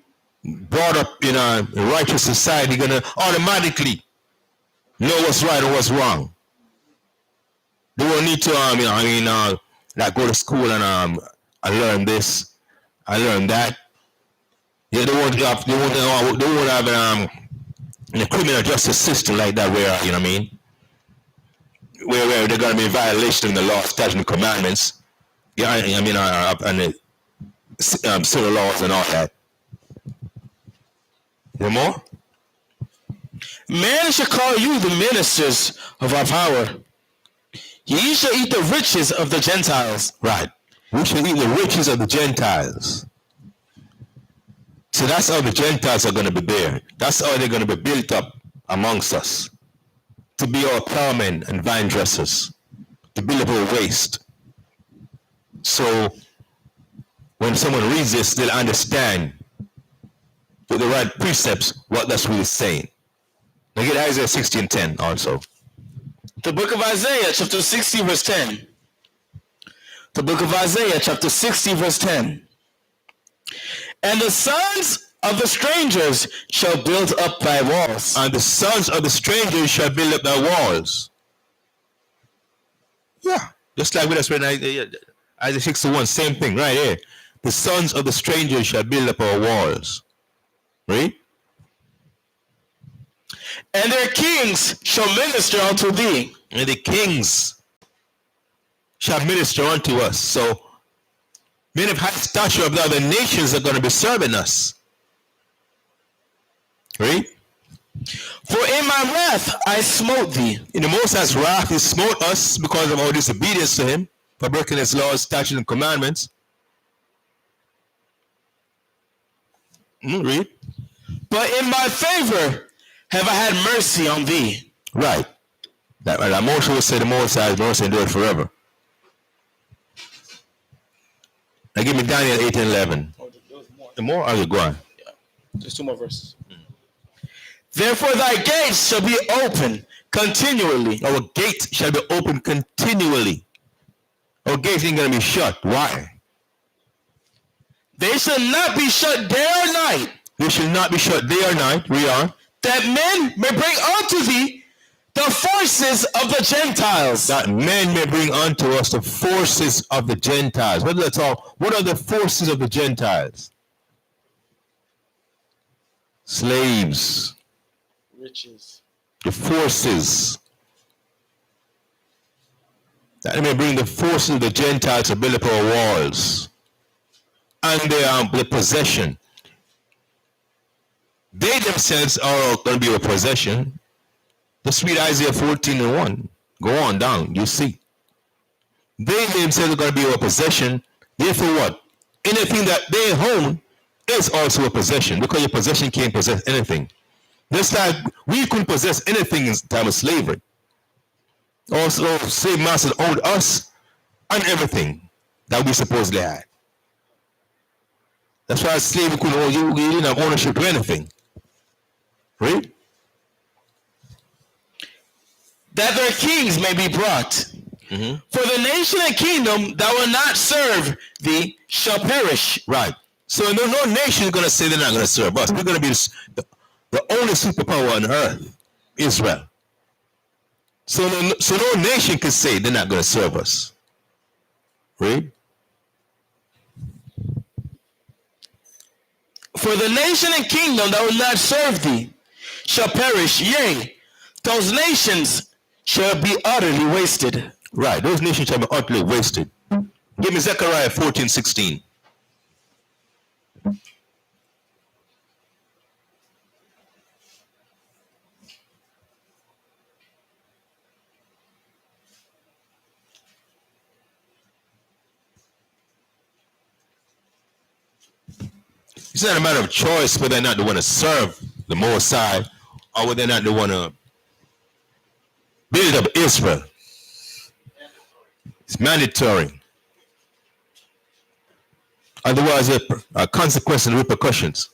[SPEAKER 1] brought up in a righteous society, going to automatically know what's right and what's wrong. They won't need to, like go to school and learn this, I learned that. Yeah, they won't have a criminal justice system like that where, where they're going to be in violation of the law, statutes, and commandments. Yeah, and the civil laws and all that. Any more?
[SPEAKER 2] Man shall call you the ministers of our power. Ye shall eat the riches of the Gentiles.
[SPEAKER 1] Right. We shall eat the riches of the Gentiles. So that's how the Gentiles are going to be there. That's how they're going to be built up amongst us. To be our plowmen and vine dressers. To build up our waste. So when someone reads this, they'll understand with the right precepts what that's really saying. Now get Isaiah 60:10 also.
[SPEAKER 2] The book of Isaiah, chapter 60, verse 10. The book of Isaiah, chapter 60, verse 10. And the sons of the strangers shall build up thy walls.
[SPEAKER 1] And the sons of the strangers shall build up thy walls. Yeah. Just like we just read Isaiah 61, same thing right here. The sons of the strangers shall build up our walls. Right?
[SPEAKER 2] And their kings shall minister unto thee.
[SPEAKER 1] And the kings shall minister unto us. So, men of high stature of the other nations are going to be serving us. Right?
[SPEAKER 2] For in my wrath I smote thee.
[SPEAKER 1] In the Most High's wrath, he smote us because of our disobedience to him. for breaking his laws, statutes, and commandments. Read.
[SPEAKER 2] But in my favor have I had mercy on thee.
[SPEAKER 1] Right. That Moshe will say the Most High's mercy endureth forever. Now give me Daniel 8 and 11.
[SPEAKER 3] Oh, there was more.
[SPEAKER 1] The more? Okay, go on.
[SPEAKER 2] There's 2 more verses. Therefore thy gates shall be open continually.
[SPEAKER 1] Our gates shall be open continually. Our gates ain't going to be shut. Why?
[SPEAKER 2] They shall not be shut day or night.
[SPEAKER 1] They shall not be shut day or night. Read on.
[SPEAKER 2] That men may bring unto thee the forces of the Gentiles.
[SPEAKER 1] That men may bring unto us the forces of the Gentiles. What are the forces of the Gentiles? Slaves.
[SPEAKER 2] Riches.
[SPEAKER 1] The forces. That they may bring the forces of the Gentiles to build up our walls. And the possession. They themselves are going to be a possession. Just read Isaiah 14 and 1. Go on down, you see. They themselves are going to be a possession. Therefore what? Anything that they own is also a possession, because your possession can't possess anything. Just like we couldn't possess anything in time of slavery. Also, slave masters owned us and everything that we supposedly had. That's why slavery couldn't own you. You didn't have ownership to anything. Right?
[SPEAKER 2] That their kings may be brought.
[SPEAKER 1] Mm-hmm.
[SPEAKER 2] For the nation and kingdom that will not serve thee shall perish.
[SPEAKER 1] Right. So no nation is going to say they're not going to serve us. We're going to be the only superpower on earth, Israel. So no nation can say they're not going to serve us. Right?
[SPEAKER 2] For the nation and kingdom that will not serve thee shall perish. Yea, those nations shall be utterly wasted.
[SPEAKER 1] Right. Those nations shall be utterly wasted. Give me Zechariah 14:16. It's not a matter of choice whether or not they want to serve the Most High or whether or not they want to build up Israel. It's mandatory. Otherwise, there are consequences and repercussions.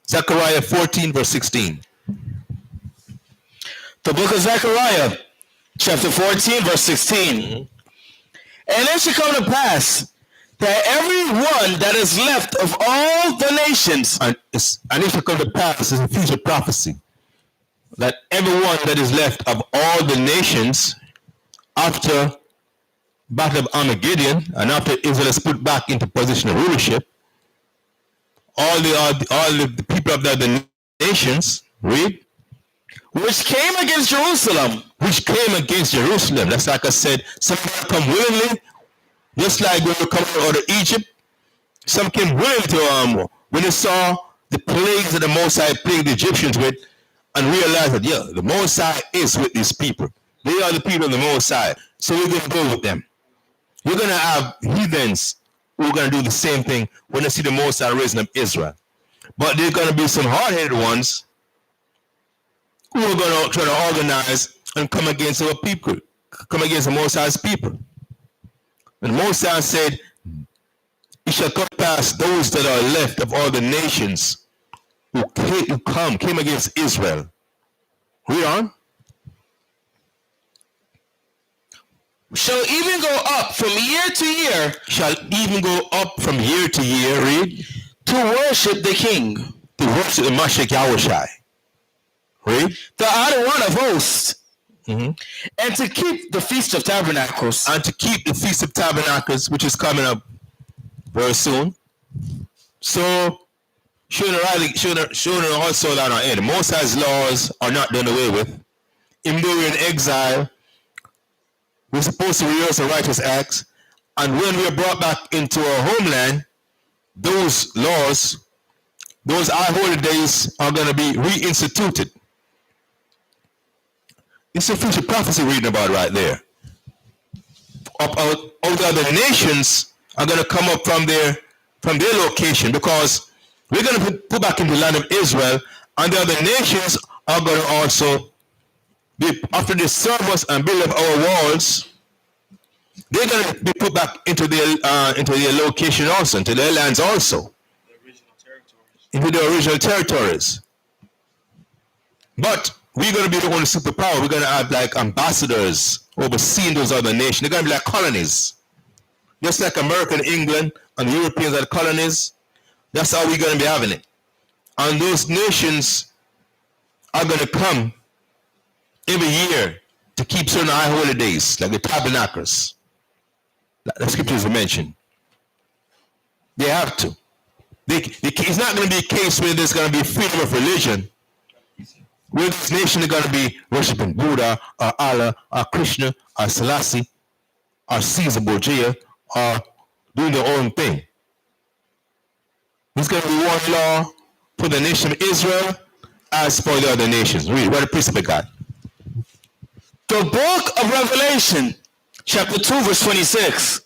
[SPEAKER 1] Zechariah 14 verse 16.
[SPEAKER 2] The book of Zechariah, chapter 14, verse 16.
[SPEAKER 1] Mm-hmm.
[SPEAKER 2] And it shall come to pass that every one that is left of all the nations,
[SPEAKER 1] And it shall come to pass, it's a future prophecy, that everyone that is left of all the nations after Battle of Armageddon and after Israel is put back into position of rulership, all the people of the other nations, read,
[SPEAKER 2] which came against Jerusalem,
[SPEAKER 1] That's like I said, some come willingly, just like when we come out of Egypt. Some came willingly to when they saw the plagues that the Most High plagued the Egyptians with, and realized that the Most High is with these people. They are the people of the Most High, so we're going to go with them. We're going to have heathens who are going to do the same thing when they see the Most High raising up Israel. But there's going to be some hard-headed ones who are going to try to organize and come against our people, come against the Most High's people. And the Most High said, it shall come past those that are left of all the nations who came against Israel. Read on.
[SPEAKER 2] shall even go up from year to year,
[SPEAKER 1] Read.
[SPEAKER 2] to worship the King,
[SPEAKER 1] To worship the Mashiach Yahushai. Read.
[SPEAKER 2] the Honored One of Hosts,
[SPEAKER 1] Mm-hmm.
[SPEAKER 2] and to keep the Feast of Tabernacles.
[SPEAKER 1] And to keep the Feast of Tabernacles, which is coming up very soon. So, showing also that the Most High's laws are not done away with. Even though we're in exile, we're supposed to rehearse the righteous acts. And when we are brought back into our homeland, those laws, those high holy days are going to be reinstituted. It's a future prophecy reading about right there. up out of the other nations are going to come up from their location, because we're going to put back in the land of Israel, and the other nations are going to also be, after they serve us and build up our walls, they're going to be put back into their location also, into their lands also,
[SPEAKER 3] The original territories.
[SPEAKER 1] into their original territories. But we're going to be the only superpower. We're going to have like ambassadors overseeing those other nations. They're going to be like colonies. Just like America and England and the Europeans are the colonies, that's how we're going to be having it. And those nations are going to come every year to keep certain high holidays, like the tabernacles. The scriptures mentioned. They have to. It's not going to be a case where there's going to be freedom of religion, where this nation is going to be worshiping Buddha or Allah or Krishna or Selassie or Caesar Borgia or doing their own thing. There's going to be one law for the nation of Israel as for the other nations. Read what the precept got.
[SPEAKER 2] The book of Revelation, chapter 2, verse 26.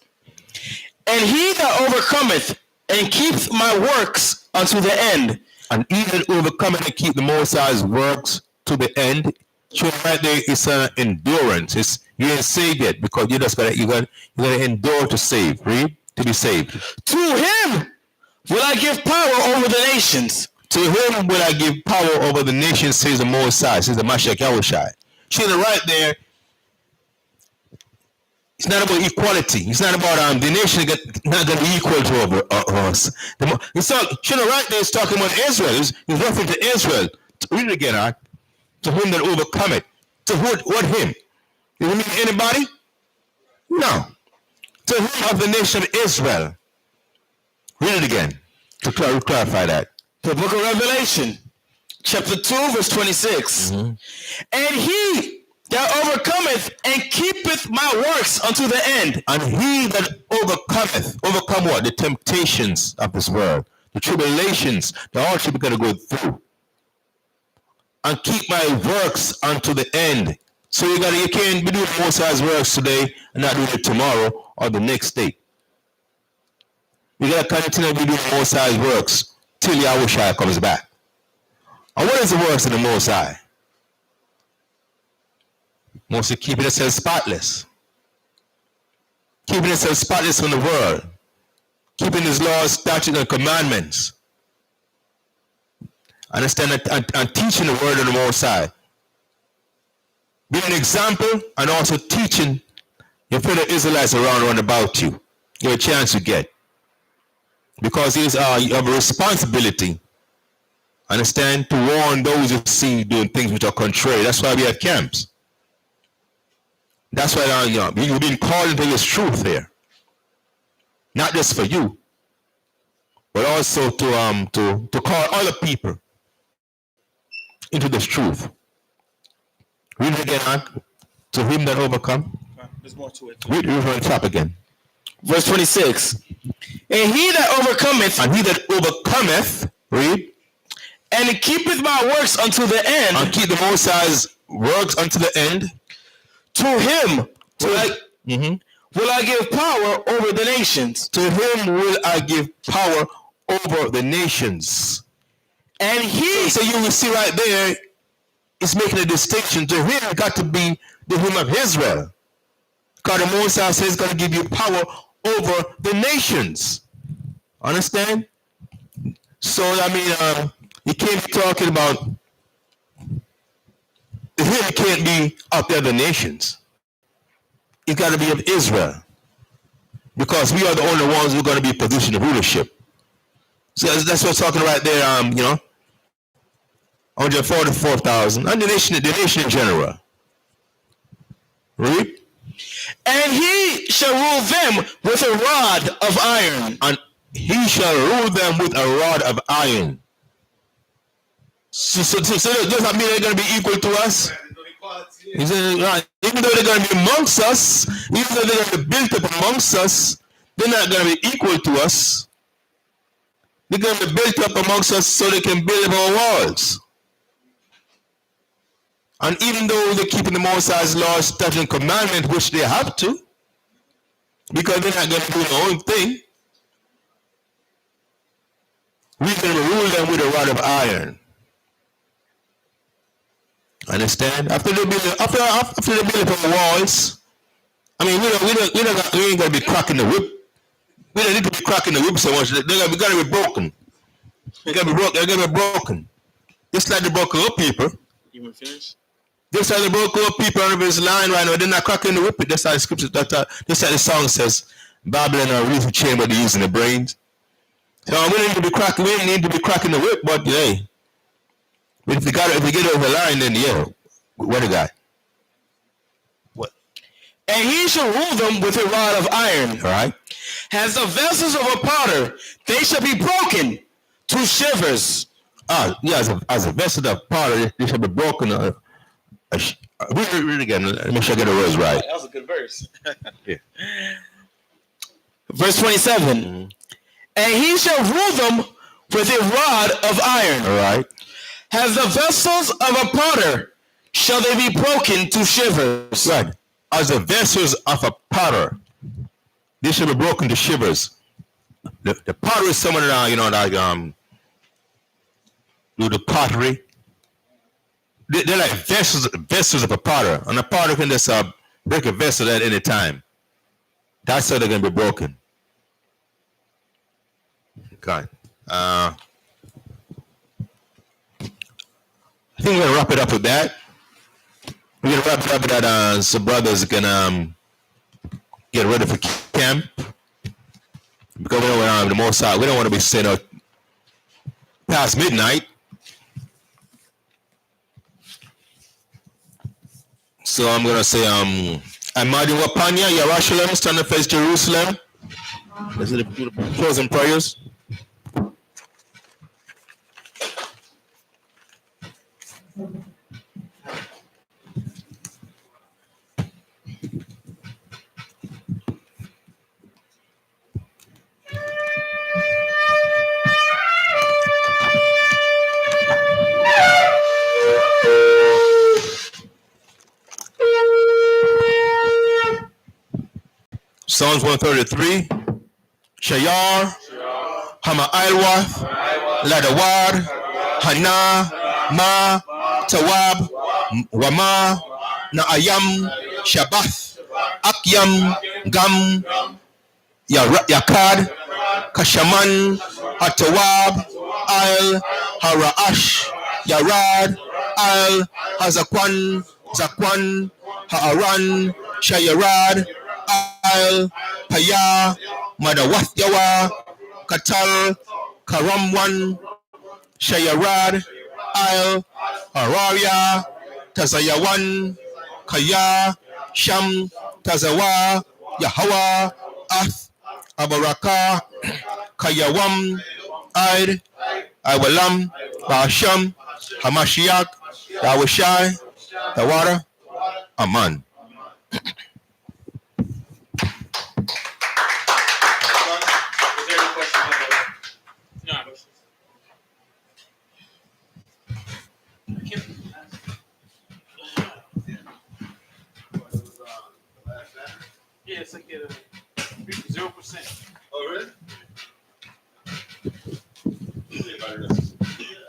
[SPEAKER 2] And he that overcometh and keeps my works unto the end.
[SPEAKER 1] And he that overcometh and keep the Most High's works to the end. So right there is an endurance. You ain't saved yet, because you gotta endure to save. Read, to be saved.
[SPEAKER 2] To him will I give power over the nations.
[SPEAKER 1] To him will I give power over the nations, says the Most High, says the Mashiach Yahushai. See, right there, it's not about equality. It's not about the nation not going to be equal to us. It's right there, it's talking about Israel. It's referring to Israel. Read it again, all right? To whom that overcome it. To what him? Does it mean anybody? No. To him of the nation of Israel. Read it again to clarify that.
[SPEAKER 2] The book of Revelation, chapter 2, verse 26. Mm-hmm. And he that overcometh and keepeth my works unto the end.
[SPEAKER 1] And he that overcome what? The temptations of this world, the tribulations, the hardship we're going to go through. And keep my works unto the end. So you can't be doing Most High's works today and not doing it tomorrow or the next day. You got to continue to be doing Most High's works till Yahushua comes back. And what is the works of the Most High? Mostly keeping itself spotless. Keeping itself spotless from the world. Keeping his laws, statutes, and commandments. Understand and teaching the word of the Most High. Being an example and also teaching your fellow Israelites around about you. Your chance you get. Because you have a responsibility, understand, to warn those you see doing things which are contrary. That's why we have camps. That's why you've been called into this truth here. Not just for you, but also to call other people into this truth. Read it again, to him that overcome.
[SPEAKER 3] There's more to it.
[SPEAKER 1] Read from the top again.
[SPEAKER 2] Verse 26. And he that overcometh.
[SPEAKER 1] And he that overcometh, read.
[SPEAKER 2] And keepeth my works unto the end.
[SPEAKER 1] And keep the Most High's works unto the end.
[SPEAKER 2] To him will I give power over the nations.
[SPEAKER 1] To him will I give power over the nations.
[SPEAKER 2] And he.
[SPEAKER 1] So you will see right there, it's making a distinction. To him got to be the him of Israel. God the Most High says going to give you power over the nations. Understand? So you can't be talking about him can't be of the other nations. It's got to be of Israel. Because we are the only ones who are going to be in position of rulership. So that's what's talking right there, 144,000. And the nation in general. Read.
[SPEAKER 2] And he shall rule them with a rod of iron.
[SPEAKER 1] And he shall rule them with a rod of iron. So does that mean they're going to be equal to us? He said, right, even though they're going to be amongst us, even though they're going to be built up amongst us, they're not going to be equal to us. They're going to be built up amongst us so they can build up our walls. And even though they're keeping the Most High's laws, statutes, and commandments, which they have to, Because they're not going to do their own thing. We're going to rule them with a rod of iron. Understand? After they build up walls, I mean, we ain't going to be cracking the whip. We don't need to be cracking the whip so much. They're going to be broken. They're going to be broken. They're going to be broken. Just like the broken up people.
[SPEAKER 2] You want to finish?
[SPEAKER 1] Just like the broken up people on this line right now, they're not cracking the whip. That's how the scripture, that's how the song says, Babylon are really chamber they're using the brains. So we don't need to be cracking. We don't need to be cracking the whip, but hey, if we get over the line, then yeah, what a guy. What?
[SPEAKER 2] And he shall rule them with a rod of iron.
[SPEAKER 1] All right.
[SPEAKER 2] As the vessels of a potter, they shall be broken to shivers.
[SPEAKER 1] Yeah, as a vessel of potter, they shall be broken. Read it again. Let me sure I get the words right.
[SPEAKER 3] That was a good verse.
[SPEAKER 1] Yeah.
[SPEAKER 2] Verse 27.
[SPEAKER 1] Mm-hmm.
[SPEAKER 2] And he shall rule them with a rod of iron.
[SPEAKER 1] All right.
[SPEAKER 2] As the vessels of a potter shall they be broken to shivers.
[SPEAKER 1] Right. As the vessels of a potter, they shall be broken to shivers. The potter is someone that do the pottery. They're like vessels of a potter, and a potter can just break a vessel at any time. That's how they're gonna be broken. Okay. I think we're gonna wrap it up with that. We're gonna wrap it up with that so brothers can get ready for camp. Because we don't want the most out. We don't want to be staying out past midnight. So I'm gonna say Amadi Wapanya, Yerushalayim, stand up face Jerusalem. Let's do the closing prayers. Psalms 133, Shayar, Hama Ailwath, Ladawad, Hana, Ma, Tawab, Wama, Naayam, Shabath, Akyam, Gam, Yakad, Kashaman, Hatawab, Al, Haraash, Yarad, Al, Hazakwan, Zakwan, Haaran, Shayarad, Al, Paya, Madawath Yawa, Katal, Karamwan, Shayarad, Al, Hararia, Tazayawan, Kaya, Sham, Tazawa, Yahawa, Ath, Abaraka, Kayawam, Aid, Iwalam, Bahasham, Hamashiach, Dawashai, Tawara, Aman.
[SPEAKER 4] Yeah, it's like 0%.
[SPEAKER 3] Oh, really?